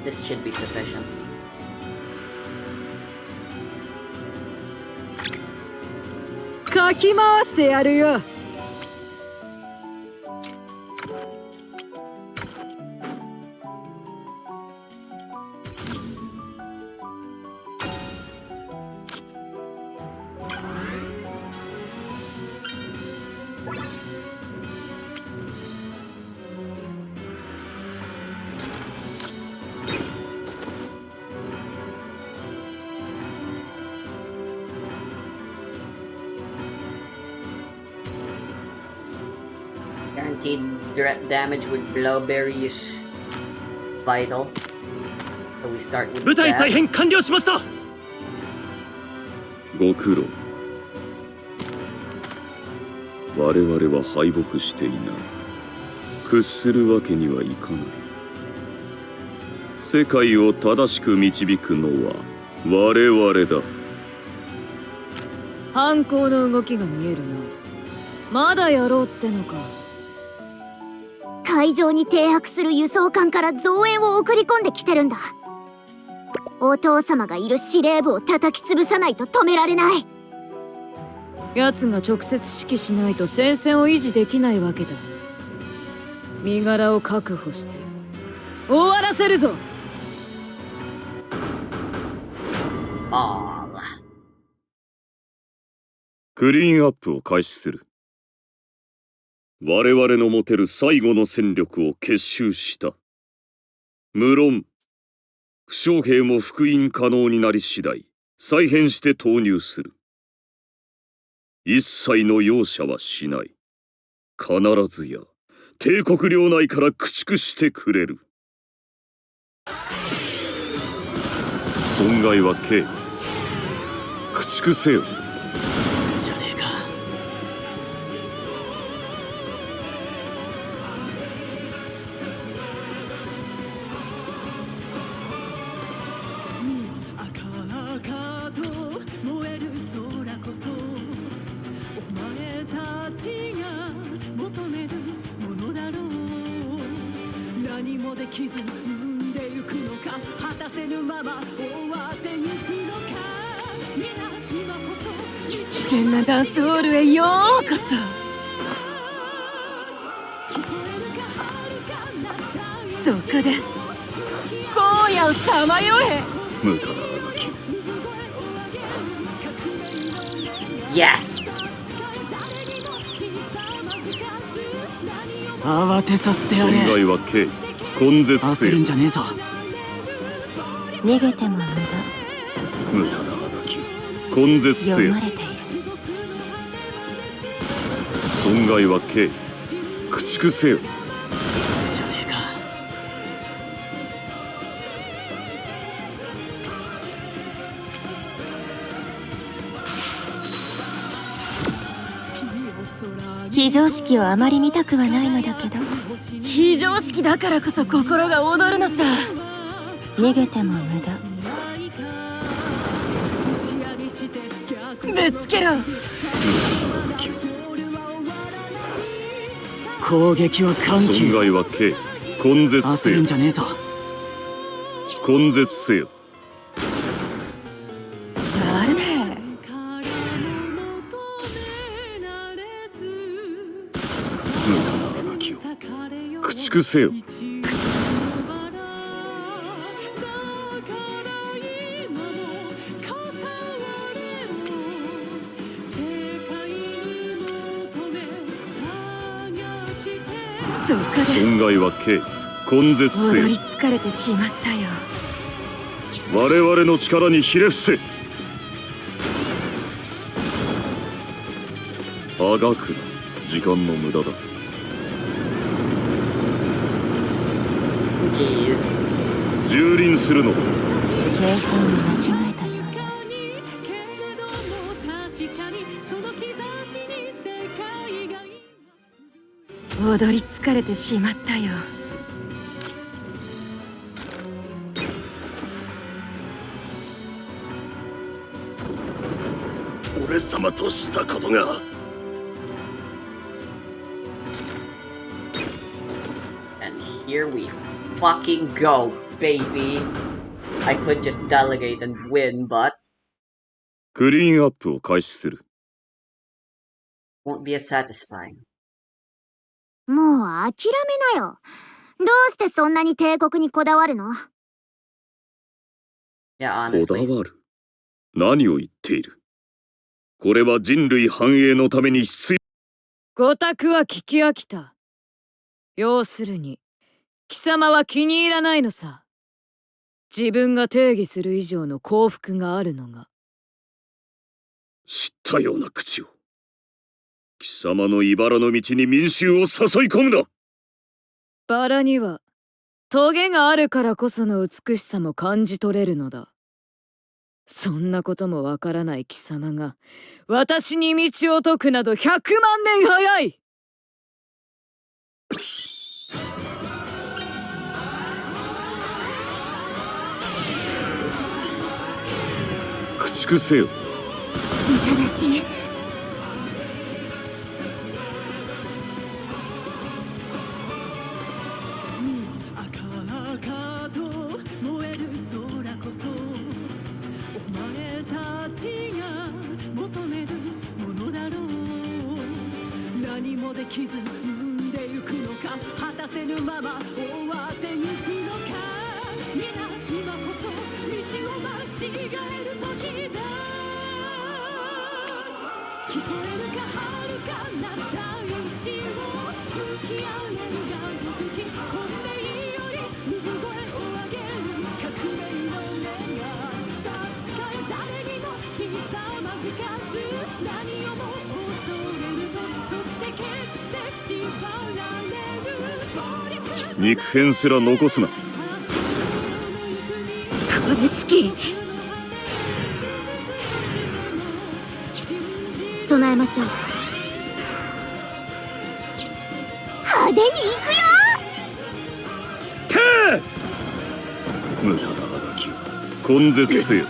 This should be sufficient. かき回してやるよ。Guaranteed damage with Blowberry is vital. So we start with 部隊再 that. 編完了しました。ご苦労。我々は敗北していない。屈するわけにはいかない。世界を正しく導くのは我々だ。反抗の動きが見えるな。まだやろうってのか。会場に停泊する輸送艦から増援を送り込んできてるんだ。お父様がいる司令部を叩き潰さないと止められない。奴が直接指揮しないと戦線を維持できないわけだ。身柄を確保して終わらせるぞ。ああ。クリーンアップを開始する。我々の持てる最後の戦力を結集した。無論、負傷兵も復員可能になり次第、再編して投入する。一切の容赦はしない。必ずや、帝国領内から駆逐してくれる。損害は軽。駆逐せよ。じゃねえか。危険なダンスホールへようこそ。そこで荒野をさまよえ。無駄なあがき。Yes! 慌てさせてやれ。損害は軽。根絶せよ。焦るんじゃねえぞ。逃げても無駄。無駄なあがき。根絶せよ。読まれている。損害は軽。駆逐せよ。じゃねえか。非常識をあまり見たくはないのだけど。非常識だからこそ心が躍るのさ。逃げても無駄。ぶつけろ。攻撃は緩急。損害は軽。根絶せよ焦るん。じゃねえぞ。根絶せよ。あるね。無駄なあがきを駆逐畜せよ。損害は軽、根絶せよ。踊り疲れてしまったよ。我々の力にひれ伏せ。あがくな、時間の無駄だ。蹂躙するのだ。計算を間違えたようね。踊り疲れてしまったよ。俺様としたことが。And here we fucking go, baby. I could just delegate and win, but クリーンアップを開始する。won't be as satisfying. もう諦めなよ。どうしてそんなに帝国にこだわるの？ Yeah, こだ honestly. わる。何を言っている。これは人類繁栄のために必要。ごたくは聞き飽きた。要するに、貴様は気に入らないのさ。自分が定義する以上の幸福があるのが。知ったような口を。貴様の茨の道に民衆を誘い込むな。バラにはトゲがあるからこその美しさも感じ取れるのだ。そんなこともわからない貴様が私に道を解くなど100万年早い。駆逐せよ。ただし何もできず産んでゆくのか、果たせぬまま終わってゆくのか。皆今こそ道を間違える時だ。聞こえるか遥かな大地を吹き上げるが毒気、こんでいいより産声を上げる革命の音がさあ近い、誰にもひざまずかず何をも恐れると、そして決して縛られる肉片すら残すな。これ好き。備えましょう。派手に行くよ。無駄だあがきを根絶せよ。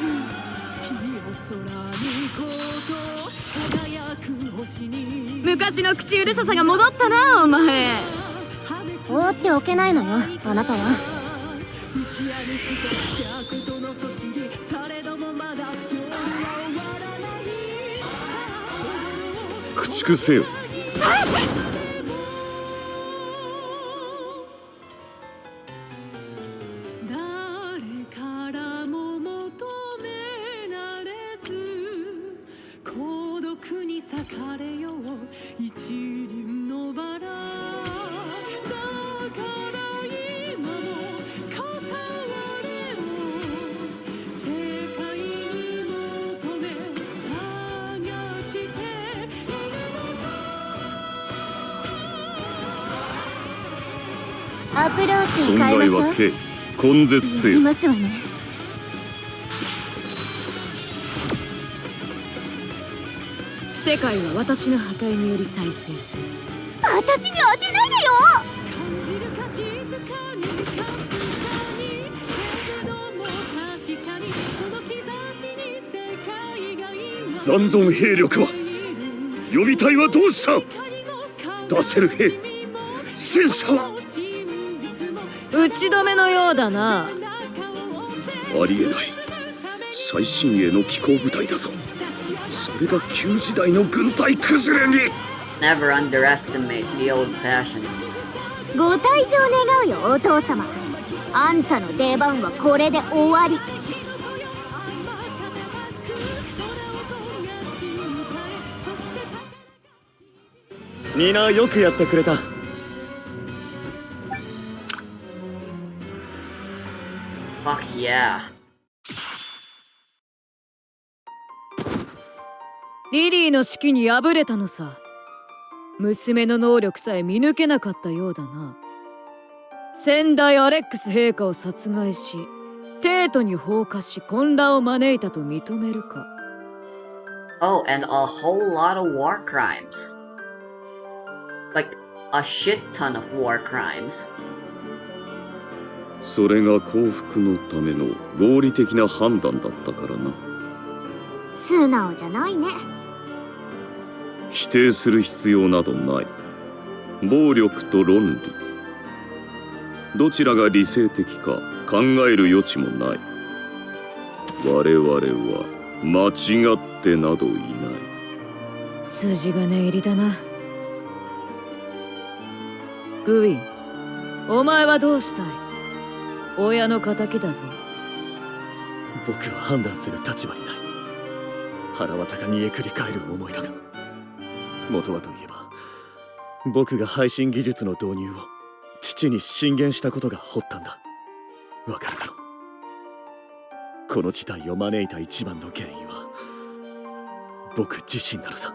昔の口うるささが戻ったな、お前。放っておけないのよ、あなたは。駆逐せよ。誰からも求められず孤独に裂かれよう一輪のバラ。だから今も片割れを世界に求め探しているアプローチ損に変えましょう。害は軽、根絶せよ。いますわね。世界は私の破壊により再生する。私に当てないでよ。感じるか静かにかすかにけれども確かにその兆しに世界が今残存兵力は、予備隊はどうした。出せる兵、戦車は。打ち止めのようだな。ありえない。最新鋭の機甲部隊だぞ。それが旧時代の軍隊崩れに。 Never underestimate the old fashioned. ご退場願うよお父様。あんたの出番はこれで終わり。皆よくやってくれた。Fuck yeah. リリーの指揮に敗れたのさ。娘の能力さえ見抜けなかったようだな。先代アレックス陛下を殺害し、帝都に放火し混乱を招いたと認めるか。 Oh, and a whole lot of war crimes. Like, a shit ton of war crimes. それが幸福のための合理的な判断だったからな。素直じゃないね。否定する必要などない。暴力と論理、どちらが理性的か考える余地もない。我々は間違ってなどいない。筋金入りだな。グウィン、お前はどうしたい？親の敵だぞ。僕は判断する立場にない。腹渡が煮えくり返る思いだが、元はといえば僕が配信技術の導入を父に進言したことが発端だ。わかるだろう。この事態を招いた一番の原因は僕自身なのさ。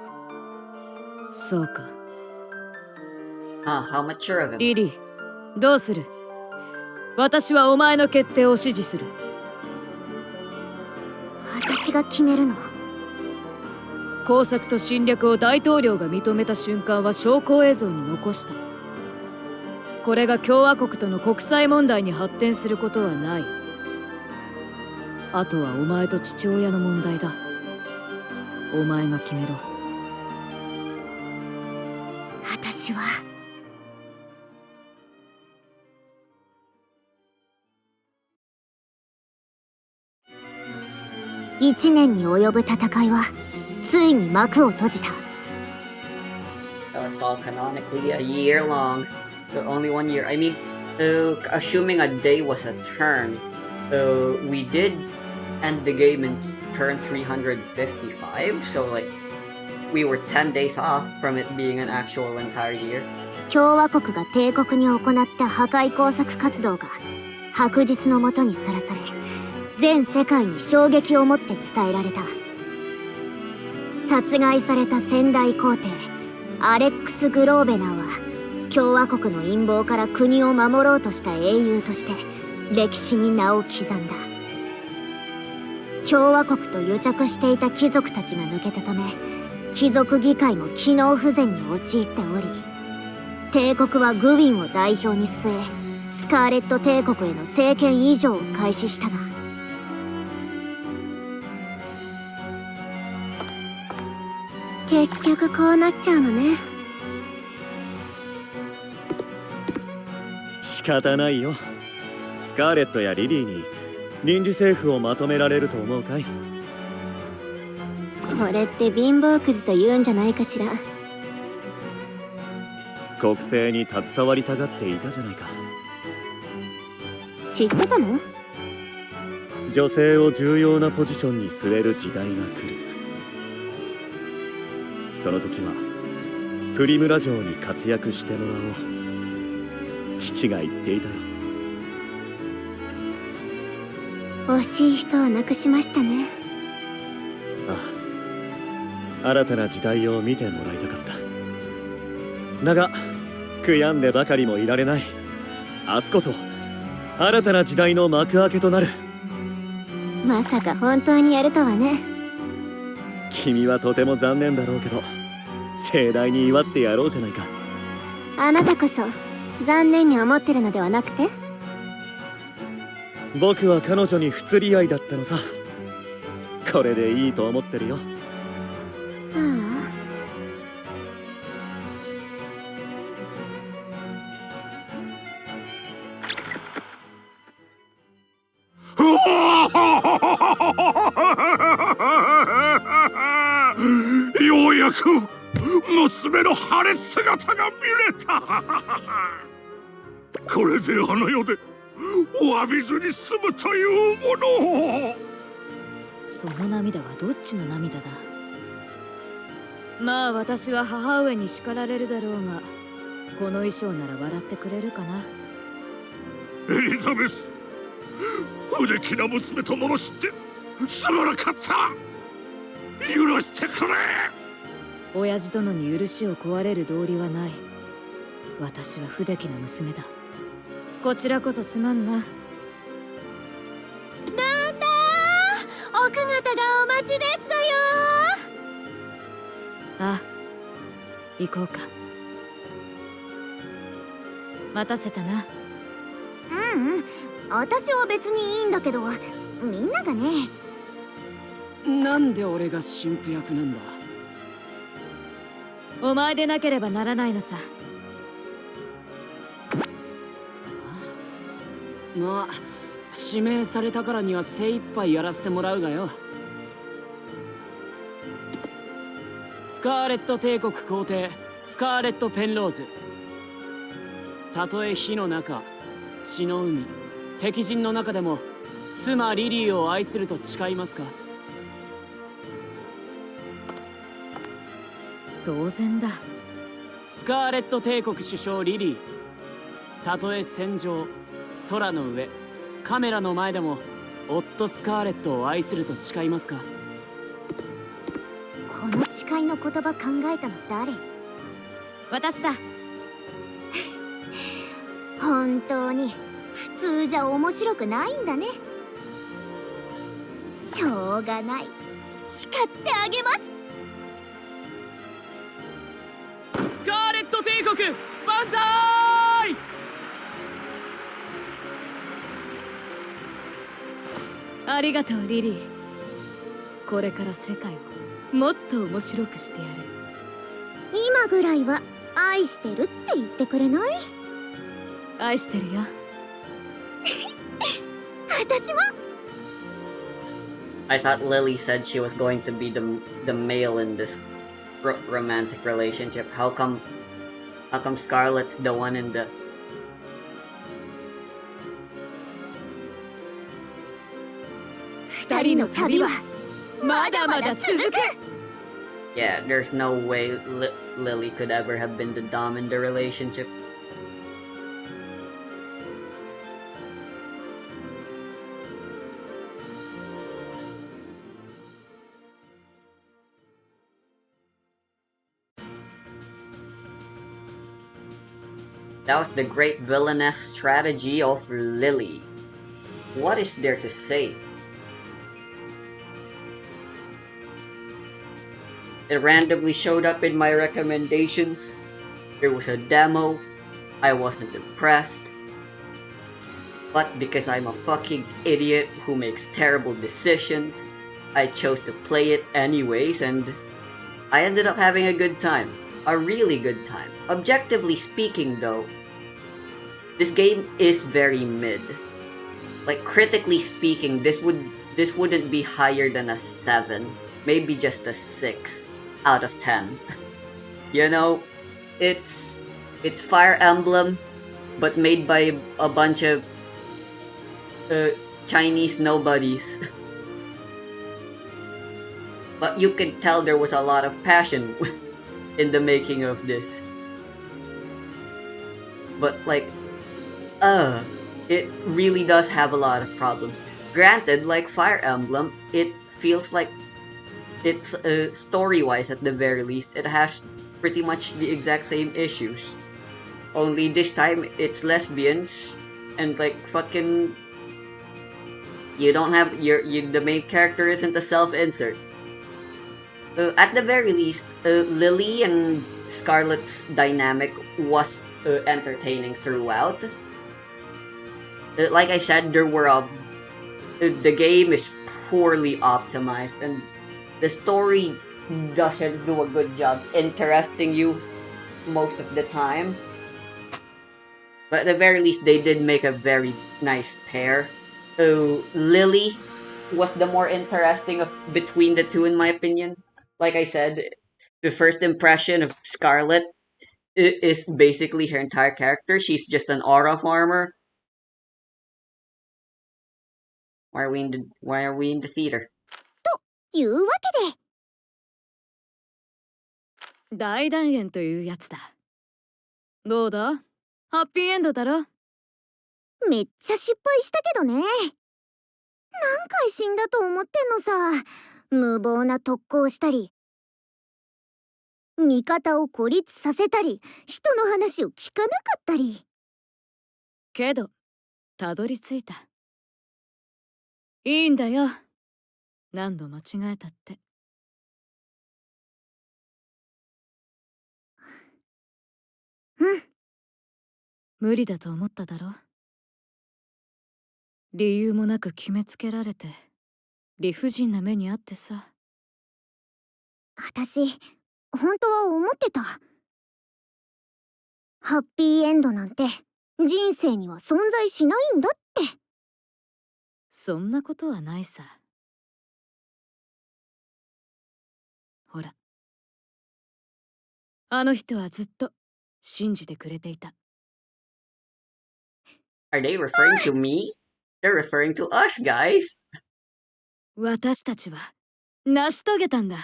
そうか。How mature of him. リリー、どうする？私はお前の決定を支持する。私が決めるの？工作と侵略を大統領が認めた瞬間は証拠映像に残した。これが共和国との国際問題に発展することはない。あとはお前と父親の問題だ。お前が決めろ。私は1年に及ぶ戦いはついに幕を閉じた。 That was all canonically a year long. So only 1 year. I mean, assuming a day was a turn, we did end the game in turn 355. So like, we were 10 days off from it being an actual entire year. 共和国が帝国に行った破壊工作活動が白日の下にさらされ、全世界に衝撃をもって伝えられた。殺害された先代皇帝アレックス・グローベナーは共和国の陰謀から国を守ろうとした英雄として歴史に名を刻んだ。共和国と癒着していた貴族たちが抜けたため、貴族議会も機能不全に陥っており、帝国はグウィンを代表に据え、スカーレット帝国への政権移譲を開始したが、結局こうなっちゃうのね。仕方ないよ。スカーレットやリリーに臨時政府をまとめられると思うかい？これって貧乏くじと言うんじゃないかしら。国政に携わりたがっていたじゃないか。知ってたの？女性を重要なポジションに据える時代が来る。その時はプリムラ城に活躍してもらおう。父が言っていたよ。惜しい人を亡くしましたね。ああ、新たな時代を見てもらいたかった。だが悔やんでばかりもいられない。明日こそ新たな時代の幕開けとなる。まさか本当にやるとはね。君はとても残念だろうけど、盛大に祝ってやろうじゃないか。あなたこそ残念に思ってるのではなくて？僕は彼女に不釣り合いだったのさ。これでいいと思ってるよ。ようやく娘の晴れ姿が見れた。これであの世でお詫びずに済むというものを。その涙はどっちの涙だ。まあ私は母上に叱られるだろうが、この衣装なら笑ってくれるかな。エリザベス、不出来な娘と罵ってすまなかった。許してくれ。親父殿に許しを請われる道理はない。私は不出来な娘だ。こちらこそすまんな。なんだ奥方がお待ちですだよ。あ、行こうか。待たせたな。私は別にいいんだけど、みんながね。なんで俺が神父役なんだ。お前でなければならないのさ。まあ指名されたからには精一杯やらせてもらうがよ。スカーレット帝国皇帝スカーレット・ペンローズ。たとえ火の中、血の海、敵陣の中でも妻リリーを愛すると誓いますか。当然だ。スカーレット帝国首相リリー。たとえ戦場、空の上、カメラの前でも夫スカーレットを愛すると誓いますか。この誓いの言葉考えたの誰？私だ。本当に普通じゃ面白くないんだね。しょうがない。誓ってあげます。スカーレット帝国万歳。ありがとうリリー。これから世界をもっと面白くしてやる。今ぐらいは愛してるって言ってくれない？愛してるよ。私も。 I thought Lily said she was going to be the male in this romantic relationship. How come Scarlett's the one in the... 二人の旅はまだまだ続く。 Yeah, there's no way Lily could ever have been the dom in the relationship. That was the great villainess strategy of Lily. What is there to say? It randomly showed up in my recommendations. There was a demo. I wasn't impressed. But because I'm a fucking idiot who makes terrible decisions, I chose to play it anyways, and I ended up having a good time. A really good time. Objectively speaking though, this game is very mid. Like critically speaking, this wouldn't be higher than a 7, maybe just a 6 out of 10. You know, it's Fire Emblem, but made by a bunch of Chinese nobodies. But you could tell there was a lot of passion in the making of this. But like, it really does have a lot of problems. Granted, like Fire Emblem, it feels like it's story-wise at the very least, it has pretty much the exact same issues. Only this time it's lesbians and like fucking, you don't have the main character isn't a self-insert. At the very least, Lily and Scarlett's dynamic was entertaining throughout. Like I said, the game is poorly optimized and the story doesn't do a good job interesting you most of the time. But at the very least, they did make a very nice pair. Lily was the more interesting of between the two in my opinion. Like I said, the first impression of Scarlett is basically her entire character. She's just an aura farmer. Why are we in the theater? いうわけで大団円というやつだ。どうだ？ハッピーエンドだろ？めっちゃ失敗したけどね。何回死んだと思ってんのさ。無謀な特攻したり、味方を孤立させたり、人の話を聞かなかったり。けど、たどり着いた。いいんだよ。何度間違えたって。うん。無理だと思っただろ。理由もなく決めつけられて、理不尽な目にあってさ。私、本当は思ってた。ハッピーエンドなんて人生には存在しないんだって。そんなことはないさ。ほら。あの人はずっと信じてくれていた。Are they referring to me? They're referring to us, guys. 私たちは成し遂げたんだ。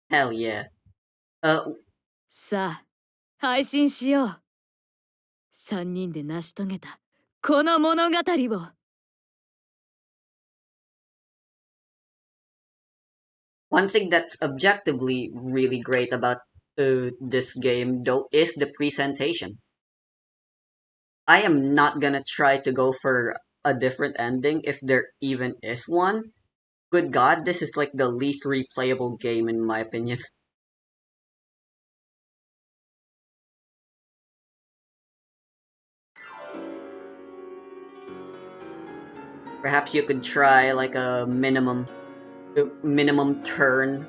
Hell yeah. さあ、配信しよう。3人で成し遂げたこの物語を。One thing that's objectively really great about this game, though, is the presentation. I am not gonna try to go for a different ending if there even is one. Good God, this is like the least replayable game in my opinion. Perhaps you could try like a minimum turn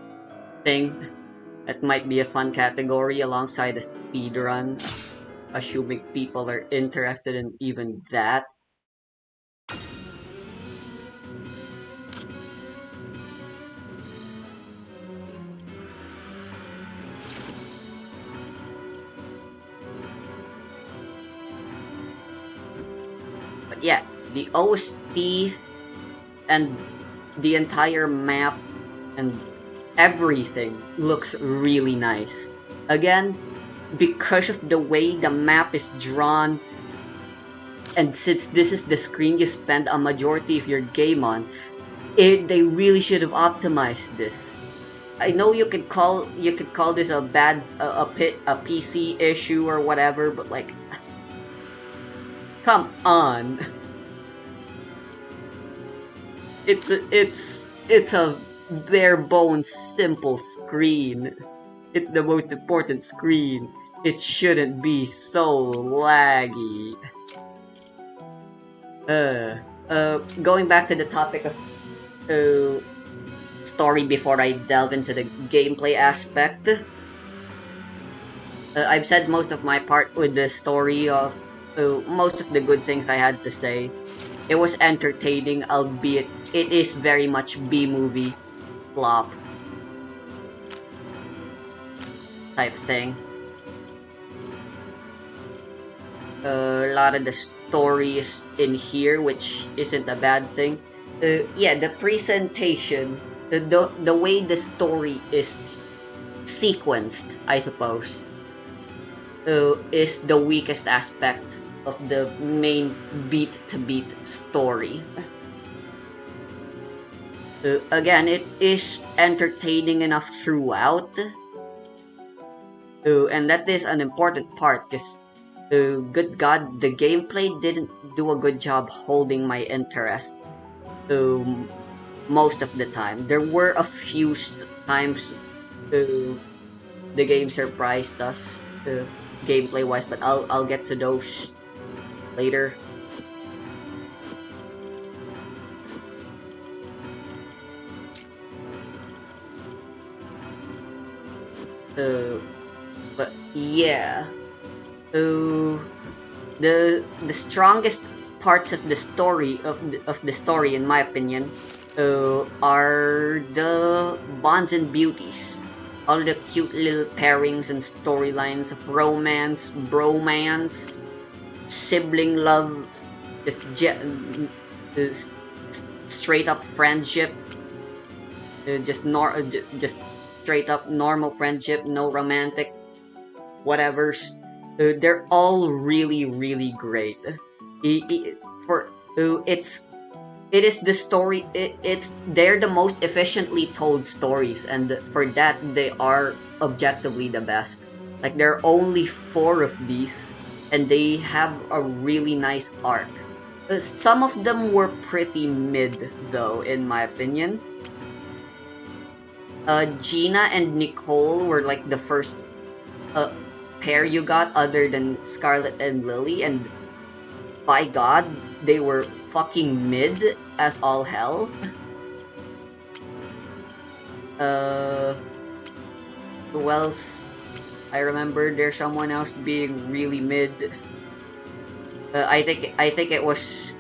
thing. That might be a fun category alongside a speedrun, assuming people are interested in even that. But yeah, the OST and the entire map and everything looks really nice. Again, because of the way the map is drawn, and since this is the screen you spend a majority of your game on, they really should have optimized this. I know you could call this a bad a PC issue or whatever, but like, come on. It's a bare bones simple screen. It's the most important screen. It shouldn't be so laggy. Going back to the topic of story before I delve into the gameplay aspect. I've said most of my part with the story of most of the good things I had to say. It was entertaining, albeit it is very much B-movie flop type thing. A lot of the story is in here, which isn't a bad thing. Yeah, the presentation, the way the story is sequenced, I suppose, is the weakest aspect of the main beat-to-beat story. Again, it is entertaining enough throughout, and that is an important part, because good God, the gameplay didn't do a good job holding my interest most of the time. There were a few times the game surprised us gameplay-wise, but I'll get to those later. But yeah, the strongest parts of the story in my opinion are the bonds and beauties. All the cute little pairings and storylines of romance, bromance, sibling love, just straight up friendship, just straight up normal friendship, no romantic whatevers. They're all really great. It is the story. They're the most efficiently told stories, and for that they are objectively the best. Like there are only 4 of these, and they have a really nice arc. Some of them were pretty mid, though, in my opinion. Gina and Nicole were like the first pair you got other than Scarlet and Lily, and by God, they were fucking mid as all hell. Who else? I remember there's someone else being really mid. I think it was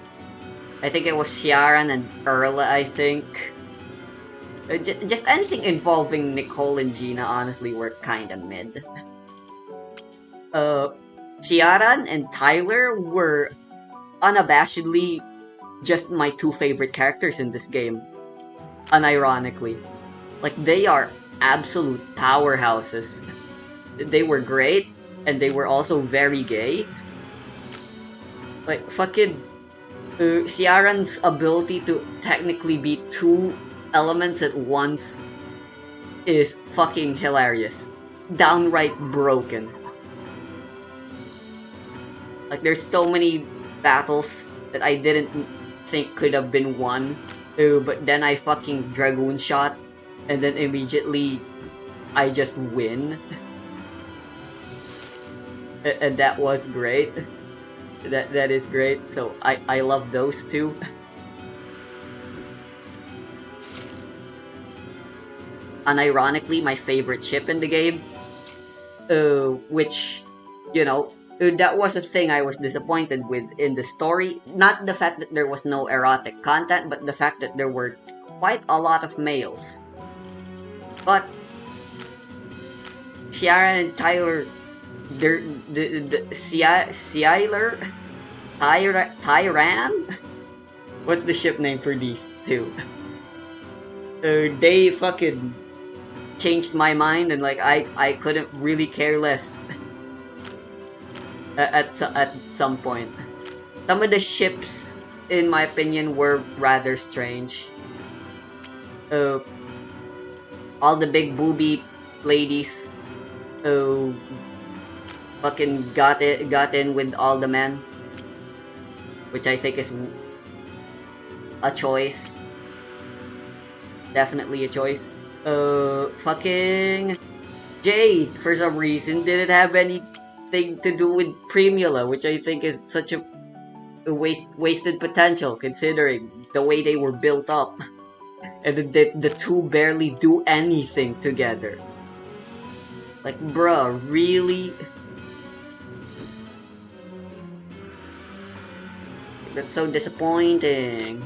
Sharon and Erla. I think just anything involving Nicole and Gina honestly were kind of mid. Ciaran and Tyler were unabashedly just my 2 favorite characters in this game. Unironically. Like, they are absolute powerhouses. They were great, and they were also very gay. Like, fucking Ciaran's ability to technically be 2 elements at once is fucking hilarious. Downright broken. Like, there's so many battles that I didn't think could have been won, but then I fucking Dragoon shot, and then immediately I just win. And that was great. That is great. So I love those 2. Unironically, my favorite ship in the game, which, you know, that was a thing I was disappointed with in the story. Not the fact that there was no erotic content, but the fact that there were quite a lot of males. But Sharon and Tyler, Tyran? What's the ship name for these 2? They fucking changed my mind, and like I couldn't really care less. At some point. Some of the ships, in my opinion, were rather strange. All the big booby ladies fucking got in with all the men, which I think is a choice. Definitely a choice. Fucking Jay, for some reason, didn't have anything to do with Primula, which I think is such a wasted potential considering the way they were built up. And the 2 barely do anything together. Like, bruh, really? That's so disappointing.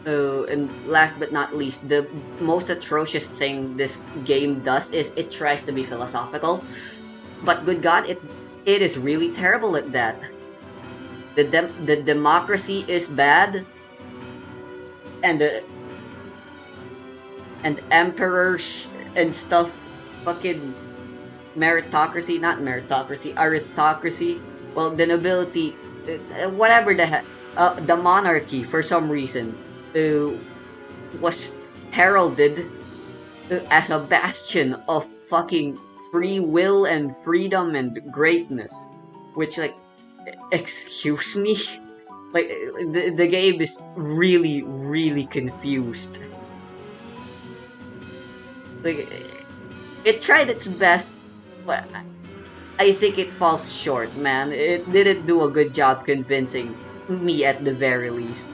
And last but not least, the most atrocious thing this game does is it tries to be philosophical. But good God, it is really terrible at that. The democracy is bad, and emperors and stuff, fucking aristocracy. Well, the nobility, whatever the heck, the monarchy for some reason was heralded as a bastion of fucking free will and freedom and greatness, which, like, excuse me? Like, the game is really confused. Like, it tried its best, but I think it falls short, man. It didn't do a good job convincing me, at the very least,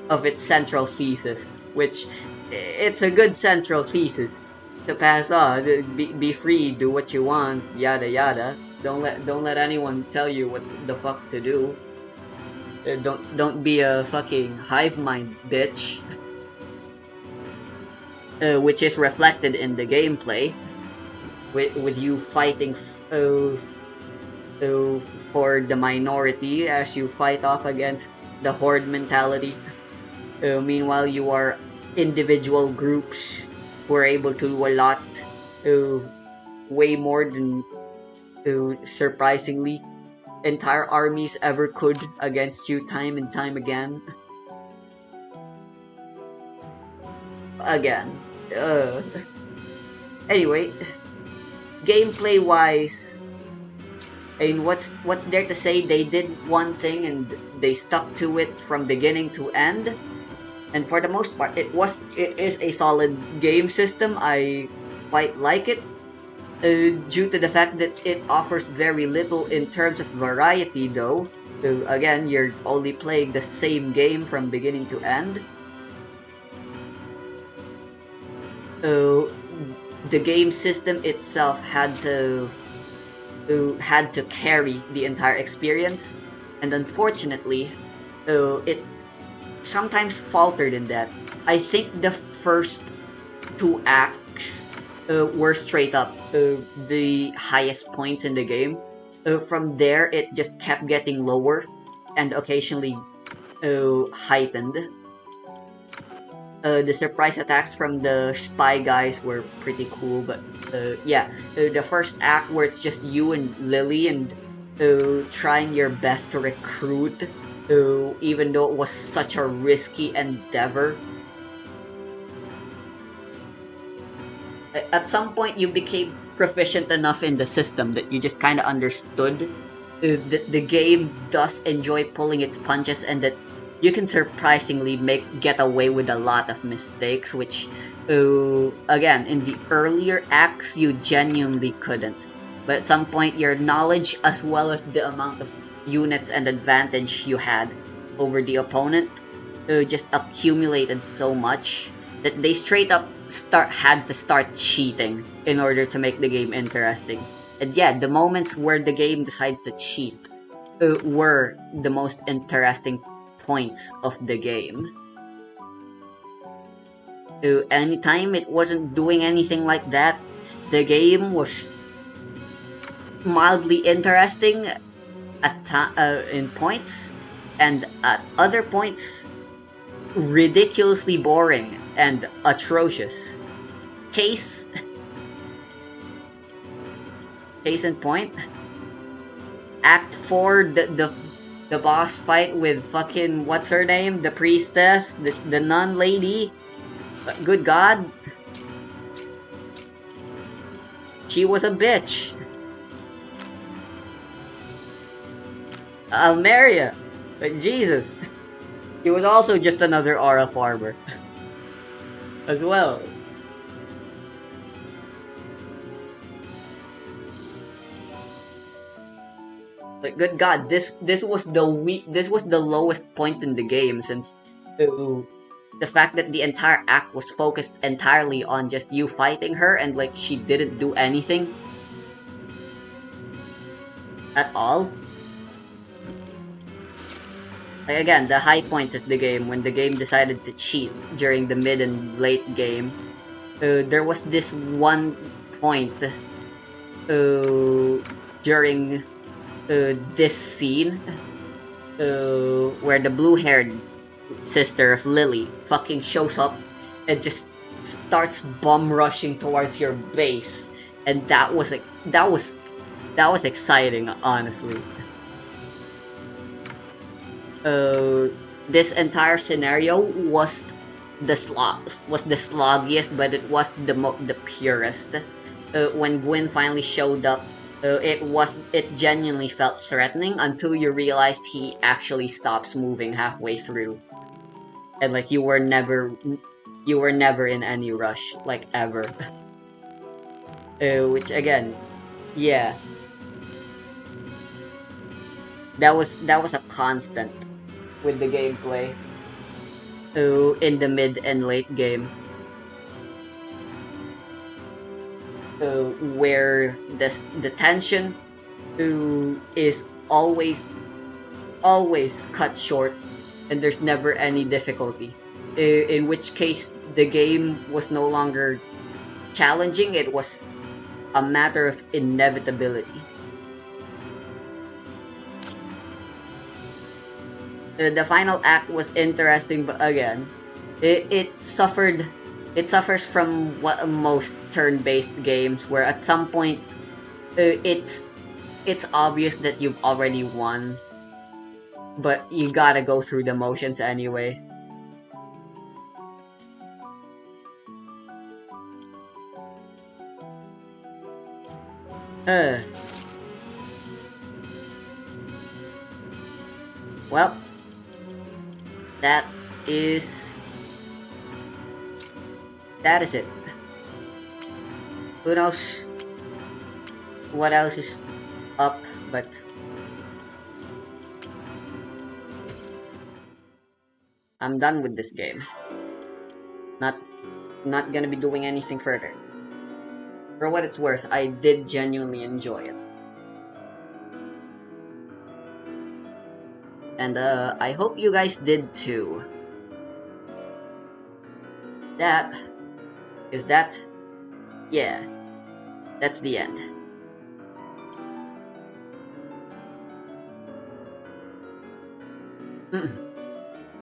of its central thesis, which, it's a good central thesis to pass on. Be free, do what you want, yada yada. Don't let anyone tell you what the fuck to do. Don't be a fucking hive mind, bitch. Which is reflected in the gameplay, with you fighting for the minority as you fight off against the horde mentality. Meanwhile, you are individual groups who are able to do a lot, way more than surprisingly entire armies ever could against you time and time again. Again. Anyway, gameplay wise, and what's there to say? They did one thing and they stuck to it from beginning to end. And for the most part, it is a solid game system. I quite like it, due to the fact that it offers very little in terms of variety, though. Again, you're only playing the same game from beginning to end. The game system itself had to carry the entire experience, and unfortunately, it sometimes faltered in that. I think the first 2 acts were straight up the highest points in the game. From there, it just kept getting lower and occasionally heightened. The surprise attacks from the spy guys were pretty cool, but yeah, the first act where it's just you and Lily and trying your best to recruit, even though it was such a risky endeavor. At some point, you became proficient enough in the system that you just kind of understood that the game does enjoy pulling its punches, and that you can surprisingly get away with a lot of mistakes, which, again, in the earlier acts, you genuinely couldn't. But at some point, your knowledge, as well as the amount of units and advantage you had over the opponent, just accumulated so much that they straight up had to start cheating in order to make the game interesting. And yeah, the moments where the game decides to cheat were the most interesting points of the game. Anytime it wasn't doing anything like that, the game was mildly interesting in points, and at other points, ridiculously boring and atrocious. Case in point, Act 4, the boss fight with fucking, what's her name? The priestess? The nun lady? Good god. She was a bitch. Almeria. Like, Jesus. She was also just another aura farmer. As well. Like, good god, this was the lowest point in the game, since the fact that the entire act was focused entirely on just you fighting her, and like she didn't do anything at all. Like, again, the high points of the game, when the game decided to cheat during the mid and late game, there was this one point during this scene where the blue-haired sister of Lily fucking shows up and just starts bomb rushing towards your base, and that was exciting, honestly. This entire scenario was the sloggiest, but it was the purest. When Gwyn finally showed up, it genuinely felt threatening until you realized he actually stops moving halfway through, and like you were never in any rush, like, ever. Which again, yeah, that was a constant with the gameplay in the mid and late game, where the tension is always always cut short and there's never any difficulty. In which case, the game was no longer challenging, it was a matter of inevitability. The final act was interesting, but again, it suffers from what most turn-based games, where at some point it's obvious that you've already won, but you gotta go through the motions anyway. Well, that is it. Who knows what else is up, but I'm done with this game. Not gonna be doing anything further. For what it's worth, I did genuinely enjoy it. And I hope you guys did too. Yeah, that's the end.